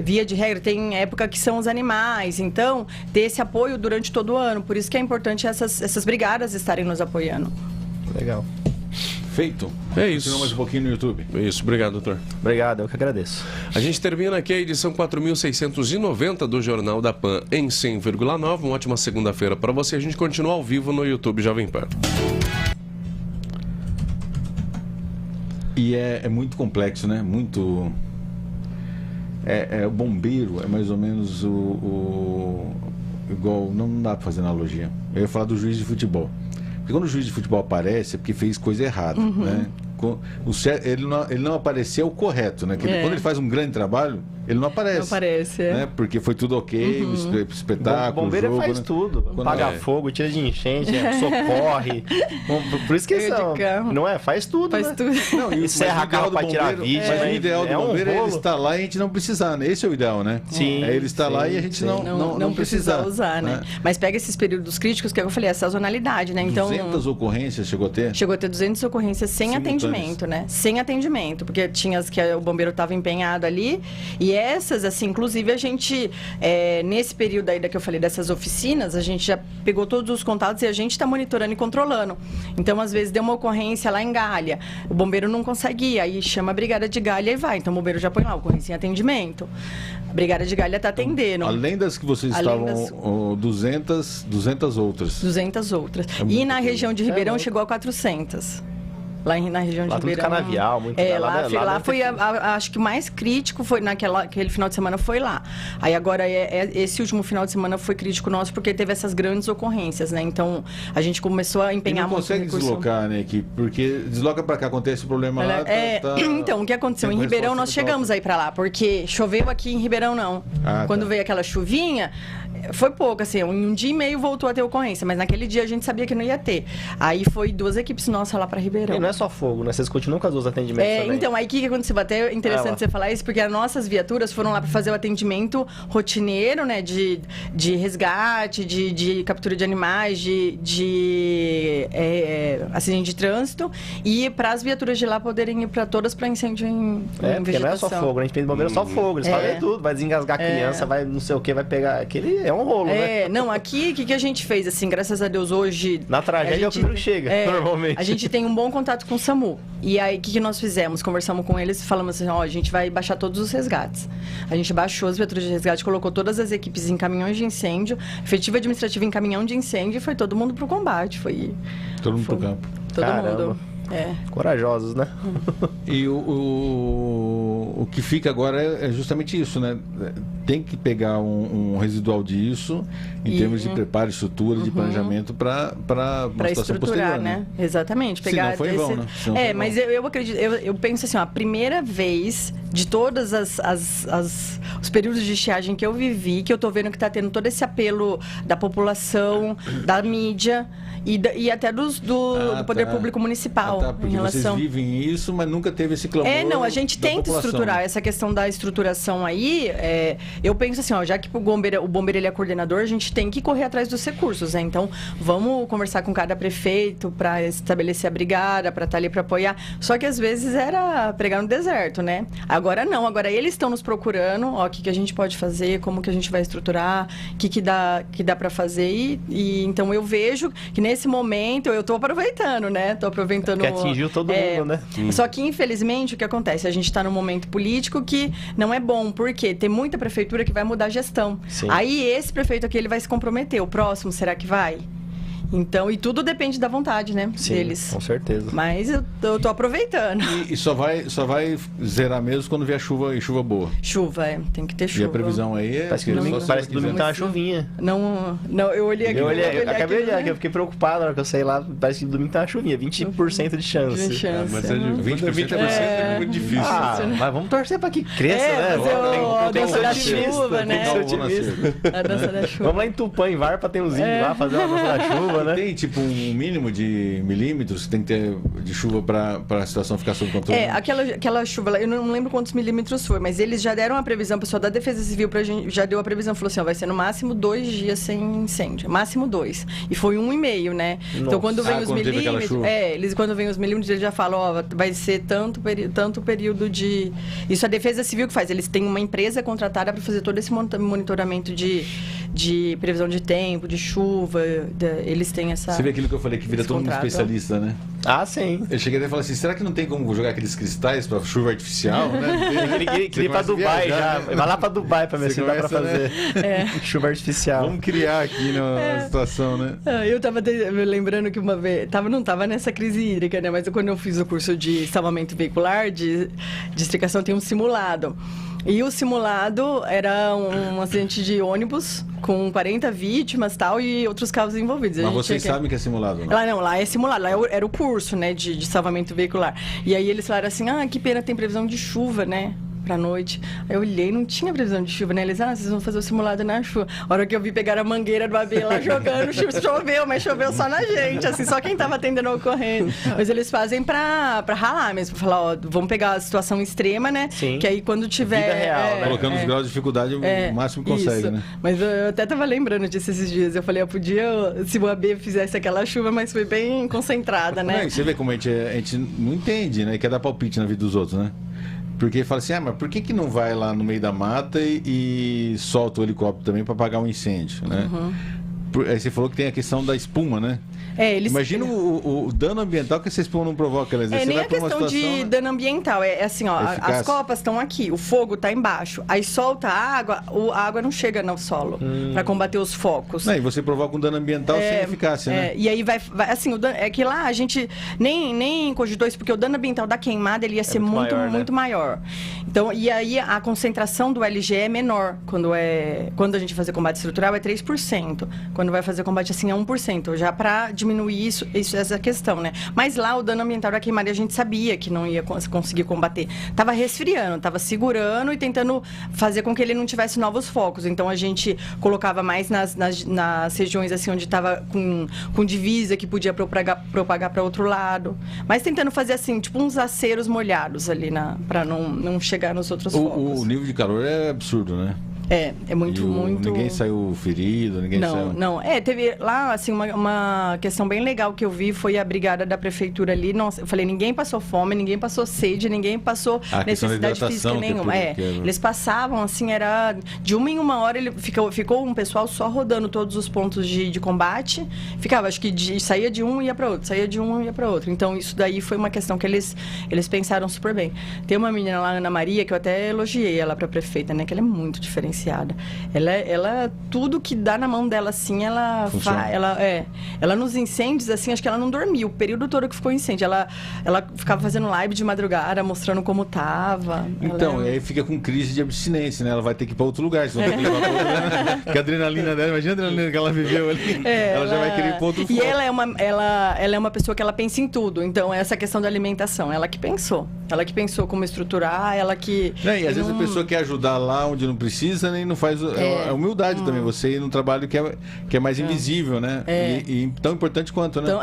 Via de regra, tem época que são os animais. Então, ter esse apoio durante todo o ano. Por isso que é importante essas brigadas estarem nos apoiando. Legal. Feito. É isso. Continua mais um pouquinho no YouTube. Isso, obrigado, doutor. Obrigado, eu que agradeço. A gente termina aqui a edição 4.690 do Jornal da Pan em 100,9. Uma ótima segunda-feira para você. A gente continua ao vivo no YouTube Jovem Pan. E é muito complexo, né? Muito... o bombeiro é mais ou menos igual... Não dá para fazer analogia. Eu ia falar do juiz de futebol. Porque quando o juiz de futebol aparece é porque fez coisa errada, né? ele não apareceu correto, né? Quando ele faz um grande trabalho, ele não aparece. Não aparece, né? Porque foi tudo ok, o espetáculo, o bombeiro jogo, faz tudo. Apaga fogo, tira de enchente, socorre. Por isso que eles são. Não é? Faz tudo, Faz né? tudo. Não, e serra carro pra tirar vídeo. Mas o ideal do bombeiro é ele estar lá e a gente não precisar, né? Esse é o ideal, né? Sim. É ele estar lá e a gente não precisa usar, né? Mas pega esses períodos críticos que eu falei, a sazonalidade, né? Então, 200 ocorrências chegou a ter? Chegou a ter 200 ocorrências sem atendimento, né? Sem atendimento, porque tinha as que o bombeiro estava empenhado ali, e essas, assim, inclusive a gente, nesse período aí que eu falei dessas oficinas, a gente já pegou todos os contatos e a gente está monitorando e controlando. Então, às vezes, deu uma ocorrência lá em Galha, o bombeiro não consegue ir, aí chama a brigada de Galha e vai. Então, o bombeiro já põe lá, ocorrência em atendimento. A brigada de Galha está atendendo. Além das que vocês estavam, 200 outras. 200 outras. E na região de Ribeirão chegou a 400. Lá na região de Ribeirão. Canavial, muito lá foi, acho que o mais crítico foi aquele final de semana foi lá. Aí agora, esse último final de semana foi crítico nosso, porque teve essas grandes ocorrências, né? Então, a gente começou a empenhar muito recurso. Não consegue deslocar, né, equipe? Porque desloca pra cá, acontece o problema lá. Então, o que aconteceu? Em Ribeirão, nós chegamos aí pra lá, porque choveu aqui em Ribeirão, não. Quando veio aquela chuvinha, foi pouco, assim, em um dia e meio voltou a ter ocorrência, mas naquele dia a gente sabia que não ia ter. Aí foi 2 equipes nossas lá pra Ribeirão. E não é só fogo, né? Vocês continuam com as 2 atendimentos também. Então, aí o que aconteceu? Até interessante você falar isso, porque as nossas viaturas foram lá para fazer o atendimento rotineiro, né? De resgate, de captura de animais, de acidente de trânsito, e para as viaturas de lá poderem ir para todas para incêndio em porque não é só fogo, né? A gente tem bombeiro só fogo, eles fazem tudo, vai desengasgar a criança, vai não sei o que, vai pegar aquele... É um rolo, né? Não, aqui, o que a gente fez, assim, graças a Deus, hoje... Na tragédia é o primeiro que chega, normalmente. A gente tem um bom contato com o SAMU. E aí, o que nós fizemos? Conversamos com eles e falamos assim, a gente vai baixar todos os resgates. A gente baixou as viaturas de resgate, colocou todas as equipes em caminhões de incêndio, efetiva administrativa em caminhão de incêndio, e foi todo mundo pro combate. Todo mundo pro campo. Todo mundo. Corajosos, né? E o que fica agora é justamente isso, né? Tem que pegar um residual disso em termos de preparo, estrutura, de planejamento para estruturar, posterior, né? Exatamente. Pegar não foi em vão, né? Mas eu acredito, eu penso assim, a primeira vez de todas os períodos de estiagem que eu vivi, que eu tô vendo que tá tendo todo esse apelo da população, da mídia e até do poder público municipal. Porque vocês vivem isso, mas nunca teve esse clamor. A gente tenta estruturar essa questão da estruturação aí. Eu penso assim, já que o bombeiro ele é coordenador, a gente tem que correr atrás dos recursos, né? Então, vamos conversar com cada prefeito para estabelecer a brigada, para estar ali para apoiar. Só que às vezes era pregar no deserto, né? Agora não, agora eles estão nos procurando, o que a gente pode fazer, como que a gente vai estruturar, o que dá para fazer. E então eu vejo que nesse momento eu tô aproveitando, né? Tô aproveitando... Que atingiu todo mundo, né? Só que, infelizmente, o que acontece? A gente está num momento político que não é bom, porque tem muita prefeitura que vai mudar a gestão. Sim. Aí, esse prefeito aqui, ele vai se comprometer. O próximo, será que vai? Então, e tudo depende da vontade, né? Sim, deles. Com certeza. Mas eu tô aproveitando. E só vai zerar mesmo quando vier chuva e chuva boa. Chuva, tem que ter chuva. E a previsão aí é... Parece que domingo tá uma chuvinha. Não, eu olhei aqui. Eu acabei de olhar, que eu fiquei preocupado na hora que eu saí lá. Parece que domingo tá uma chuvinha, 20% de chance. Mas 20% é muito difícil. Mas vamos torcer pra que cresça, né? A dança da chuva, né? A dança da chuva. Vamos lá em Tupã, em Varpa, tem uns índios lá fazer uma dança da chuva, né? Tem tipo um mínimo de milímetros que tem que ter de chuva para a situação ficar sob controle? Aquela chuva lá, eu não lembro quantos milímetros foi, mas eles já deram a previsão, o pessoal da Defesa Civil pra gente, já deu a previsão, falou assim, vai ser no máximo 2 dias sem incêndio, máximo 2. E foi 1,5, né? Nossa. Então quando vem os milímetros, quando vem os milímetros, eles já falam, vai ser tanto período de... Isso a Defesa Civil que faz, eles têm uma empresa contratada para fazer todo esse monitoramento de previsão de tempo, de chuva, eles têm essa... Você vê aquilo que eu falei, que vira todo mundo especialista, né? Ah, sim. Eu cheguei até a falar assim, será que não tem como jogar aqueles cristais para chuva artificial, né? Queria ir pra Dubai já. Vai lá pra Dubai pra ver se dá pra fazer chuva artificial. Vamos criar aqui uma situação, né? Eu tava lembrando que uma vez... Não tava nessa crise hídrica, né? Mas quando eu fiz o curso de salvamento veicular, de extricação, tem um simulado. E o simulado era um acidente de ônibus com 40 vítimas e tal, e outros carros envolvidos. Mas vocês sabem que é simulado, né? Lá é simulado, lá era o curso, né, de salvamento veicular. E aí eles falaram assim, que pena, tem previsão de chuva, né? Pra noite. Aí eu olhei, não tinha previsão de chuva, né? Eles, vocês vão fazer o simulado na chuva. A hora que eu vi, pegaram a mangueira do AB lá jogando, choveu, mas choveu só na gente, assim, só quem tava atendendo a ocorrência. Mas eles fazem pra ralar mesmo, pra falar, vamos pegar a situação extrema, né? Sim. Que aí quando tiver... Vida real, né? Colocando os graus de dificuldade o máximo que consegue, isso. né? Mas eu até tava lembrando disso esses dias. Eu falei, eu podia, se o AB fizesse aquela chuva, mas foi bem concentrada, né? Não, você vê como a gente não entende, né? Quer dar palpite na vida dos outros, né? Porque fala assim, mas por que não vai lá no meio da mata e solta o helicóptero também para apagar um incêndio, né? Aí você falou que tem a questão da espuma, né? Imagina o dano ambiental que essa espuma não provoca. Nem a questão de dano ambiental. É assim, ó, as copas estão aqui, o fogo está embaixo. Aí solta a água não chega no solo para combater os focos. Não, e você provoca um dano ambiental sem eficácia, né? E aí vai assim, é que lá a gente nem cogitou isso, porque o dano ambiental da queimada ele ia ser muito maior. Então, e aí a concentração do LG é menor. Quando a gente fazer combate estrutural é 3%. Quando vai fazer combate assim é 1%. Já para diminuir essa questão, né? Mas lá o dano ambiental da queimada a gente sabia que não ia conseguir combater. Tava resfriando, tava segurando e tentando fazer com que ele não tivesse novos focos. Então a gente colocava mais nas regiões assim onde tava com divisa que podia propagar para outro lado. Mas tentando fazer assim, tipo uns aceros molhados ali para não chegar nos outros focos. O nível de calor é absurdo, né? É muito... Ninguém saiu ferido, saiu... Não. Teve lá, assim, uma questão bem legal que eu vi, foi a brigada da prefeitura ali. Nossa, eu falei, ninguém passou fome, ninguém passou sede, ninguém passou necessidade física nenhuma. Eles passavam, assim, era... De uma em uma hora, ficou um pessoal só rodando todos os pontos de combate. Ficava, acho que saía de um e ia para outro, saía de um e ia para outro. Então, isso daí foi uma questão que eles pensaram super bem. Tem uma menina lá, Ana Maria, que eu até elogiei ela pra prefeita, né? Que ela é muito diferenciada. Ela tudo que dá na mão dela, assim, ela nos incêndios, assim, acho que ela não dormiu o período todo que ficou incêndio. Ela ficava fazendo live de madrugada, mostrando como tava. Então, aí fica com crise de abstinência, né? Ela vai ter que ir para outro lugar, senão tem que ir pra outro lugar, né? Porque a adrenalina dela, imagina a adrenalina que ela viveu ali. Ela já vai querer ir para outro foco. E ela é uma pessoa que ela pensa em tudo. Então, essa questão da alimentação, ela que pensou. Ela que pensou como estruturar, ela que... E às vezes a pessoa quer ajudar lá onde não precisa, nem não faz... É humildade também, você ir num trabalho que é mais invisível, né? E tão importante quanto, né? Então,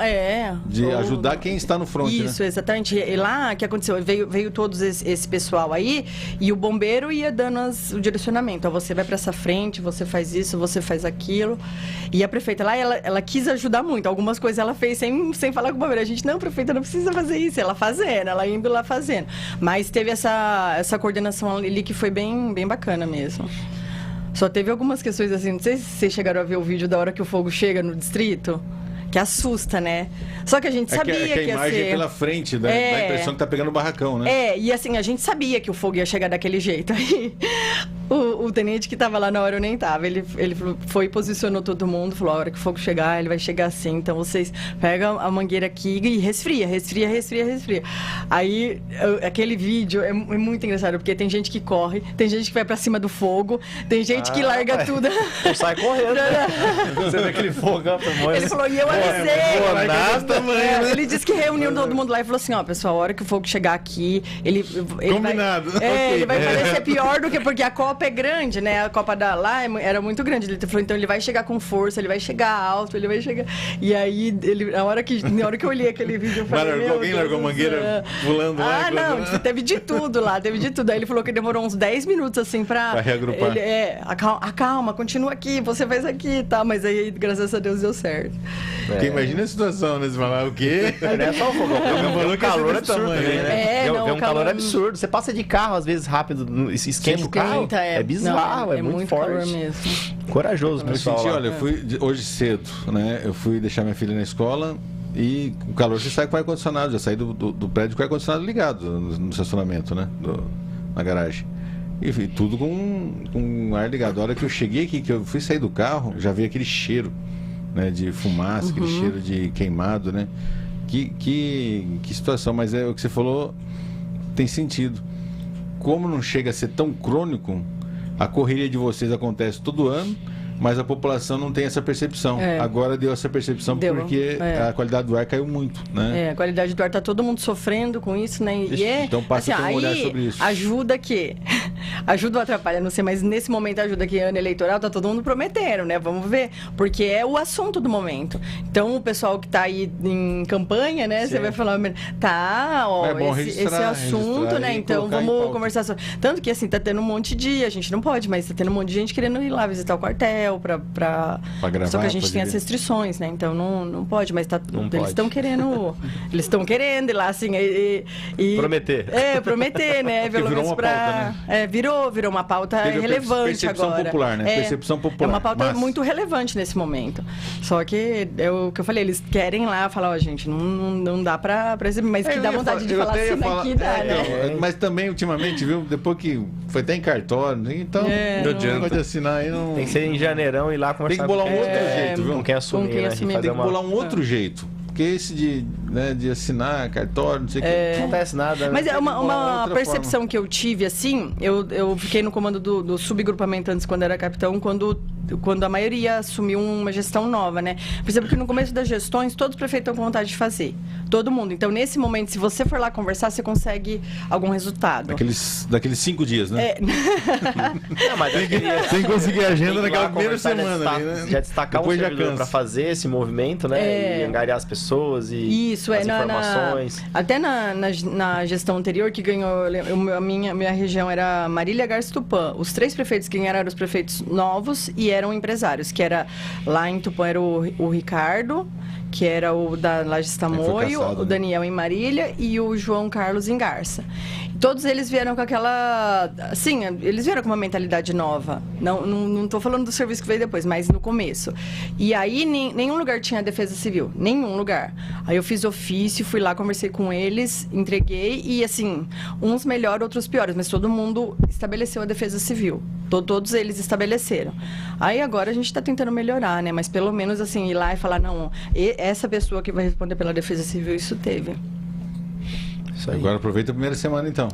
de ajudar quem está no front, Isso, né? Exatamente. E lá, o que aconteceu? Veio todos esse pessoal aí, e o bombeiro ia dando o direcionamento. Você vai para essa frente, você faz isso, você faz aquilo. E a prefeita lá, ela quis ajudar muito. Algumas coisas ela fez sem falar com o bombeiro. A gente, não, prefeita, não precisa fazer isso. Ela fazendo, ela indo lá fazendo. Mas teve essa coordenação ali que foi bem, bem bacana mesmo. Só teve algumas questões assim, não sei se vocês chegaram a ver o vídeo da hora que o fogo chega no distrito, que assusta, né? Só que a gente sabia que ia ser... a imagem é pela frente, dá a impressão que tá pegando o barracão, né? E assim, a gente sabia que o fogo ia chegar daquele jeito. Aí o tenente que tava lá na hora, eu nem tava, ele foi e posicionou todo mundo, falou, a hora que o fogo chegar, ele vai chegar assim, então vocês pegam a mangueira aqui e resfria. Aí, aquele vídeo é muito engraçado, porque tem gente que corre, tem gente que vai pra cima do fogo, tem gente que larga tudo. Sai correndo, né? Você vê aquele fogo, ele falou, e eu avisei. Ele disse que reuniu todo mundo lá e falou assim, pessoal, a hora que o fogo chegar aqui, ele combinado. Ele vai parecer pior do que... Porque a Copa é grande, né? A Copa lá era muito grande. Ele falou, então ele vai chegar com força, ele vai chegar alto, ele vai chegar... E aí, na hora que eu olhei aquele vídeo, eu falei, alguém largou a mangueira pulando lá? Não, teve de tudo lá, teve de tudo. Aí ele falou que demorou uns 10 minutos, assim, pra reagrupar. Acalma, continua aqui, você faz aqui e tal. Mas aí, graças a Deus, deu certo. Porque imagina a situação, né? Você falar o quê? Não é só o fogo, o calor absurdo também, né? É um calor absurdo. Você passa de carro, às vezes, rápido, esquenta o carro. É bizarro, é muito forte. Calor mesmo. Corajoso, pessoal. Eu fui hoje cedo, né? Eu fui deixar minha filha na escola e o calor você sai com o ar-condicionado. Já saí do prédio com o ar-condicionado ligado no estacionamento, né? Na garagem. E tudo com ar ligado. A hora que eu cheguei aqui, que eu fui sair do carro, já veio aquele cheiro, né, de fumaça, aquele cheiro de queimado, né? Que situação, mas é o que você falou, tem sentido. como não chega a ser tão crônico, a correria de vocês acontece todo ano, mas a população não tem essa percepção. Agora deu essa percepção porque a qualidade do ar caiu muito, né? A qualidade do ar, tá todo mundo sofrendo com isso, né? Então passa assim, a ter um olhar sobre isso. Ajuda que... Ajuda ou atrapalha, não sei, mas nesse momento ajuda que ano eleitoral tá todo mundo prometendo, né? Vamos ver, porque é o assunto do momento. Então, o pessoal que tá aí em campanha, né? Você vai falar, tá, ó, esse assunto, né? Então, vamos conversar sobre... Tanto que, assim, tá tendo um monte de... A gente não pode, mas tá tendo um monte de gente querendo ir lá visitar o quartel, pra gravar, só que a gente tem as restrições, né? Então não pode, mas eles estão querendo. Eles estão querendo ir lá, assim, prometer. Prometer, né? Pelo virou menos uma pauta, né? Virou uma pauta relevante percepção agora. Popular, né? Percepção popular. É uma pauta muito relevante nesse momento. Só que é o que eu falei, eles querem lá falar, ó, gente, não dá pra exibir, mas que dá vontade de falar assim aqui, dá, né? Mas também, ultimamente, viu? Depois que foi até em cartório, então não adianta. Pode assinar aí, não... Tem que ser em janeirão e lá conversar. Tem que bolar um outro jeito, viu? Com quem assumir, né? Tem que bolar um outro jeito. Porque esse de assinar cartório, não sei o que, não acontece nada. Né? Mas é uma percepção que eu tive, assim, eu fiquei no comando do subgrupamento antes, quando era capitão, quando a maioria assumiu uma gestão nova, né? Percebo que no começo das gestões, todos os prefeitos estão com vontade de fazer. Todo mundo. Então, nesse momento, se você for lá conversar, você consegue algum resultado. Daqueles 5 dias, né? Não, mas tem que conseguir a agenda naquela primeira semana. Já destacar um servidor para fazer esse movimento, né? E angariar as pessoas e as informações. Até na gestão anterior, que ganhou, a minha região era Marília, Garça e Tupã. Os 3 prefeitos que ganharam eram os prefeitos novos e eram empresários, que era lá em Tupã era o Ricardo, que era o da Lages Tamoio, o Daniel em Marília e o João Carlos em Garça. Todos eles vieram com aquela... Assim, eles vieram com uma mentalidade nova. Não tô falando do serviço que veio depois, mas no começo. E aí, nenhum lugar tinha defesa civil. Nenhum lugar. Aí eu fiz ofício, fui lá, conversei com eles, entreguei. E, assim, uns melhores, outros piores. Mas todo mundo estabeleceu a defesa civil. Todos eles estabeleceram. Aí agora a gente está tentando melhorar, né? Mas pelo menos, assim, ir lá e falar, não, essa pessoa que vai responder pela defesa civil, isso teve. Agora aproveita a primeira semana, então.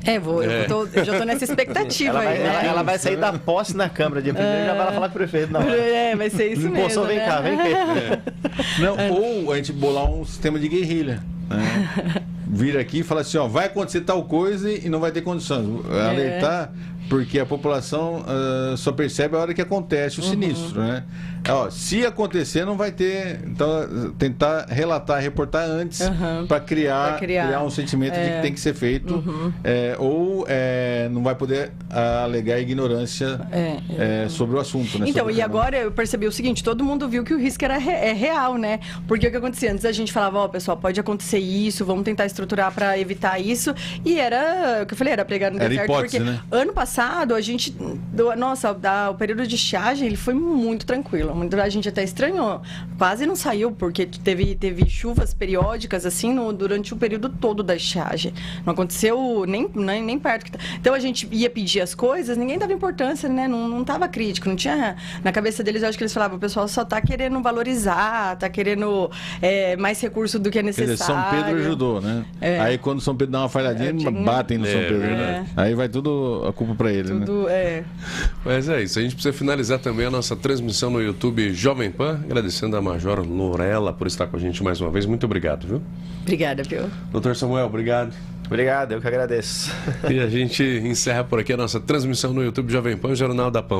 Eu já tô nessa expectativa aí, né? Ela vai sair da posse na Câmara dia 1º e já vai lá falar com o prefeito na hora. Vai ser isso mesmo, vem cá. Ou a gente bolar um sistema de guerrilha, né? Vir aqui e falar assim, ó, vai acontecer tal coisa e não vai ter condições. Alertar, porque a população só percebe a hora que acontece o sinistro, né? Se acontecer, não vai ter... Então, tentar relatar, reportar antes para criar um sentimento de que tem que ser feito. Não vai poder alegar ignorância sobre o assunto, né? Então, e agora eu percebi o seguinte, todo mundo viu que o risco era real, né? Porque o que acontecia? Antes a gente falava, pessoal, pode acontecer isso, vamos tentar estruturar para evitar isso. E era, o que eu falei, era pregar no deserto. Hipótese, porque né? ano passado, a gente... o período de estiagem, ele foi muito tranquilo. A gente até estranhou. Quase não saiu, porque teve chuvas periódicas, assim, durante o período todo da estiagem. Não aconteceu nem perto. Então, a gente ia pedir as coisas, ninguém dava importância, né? Não tava crítico, não tinha... Na cabeça deles, eu acho que eles falavam, o pessoal só tá querendo valorizar, tá querendo mais recurso do que é necessário. São Pedro ajudou, né? Aí, quando São Pedro dá uma falhadinha, batem no São Pedro, né? Aí vai tudo a culpa pra ele, né? Mas é isso, a gente precisa finalizar também a nossa transmissão no YouTube Jovem Pan, agradecendo a Major Lorela por estar com a gente mais uma vez. Muito obrigado, viu? Obrigada, viu? Doutor Samuel, obrigado. Obrigado, eu que agradeço. E a gente encerra por aqui a nossa transmissão no YouTube Jovem Pan, Jornal da Pan.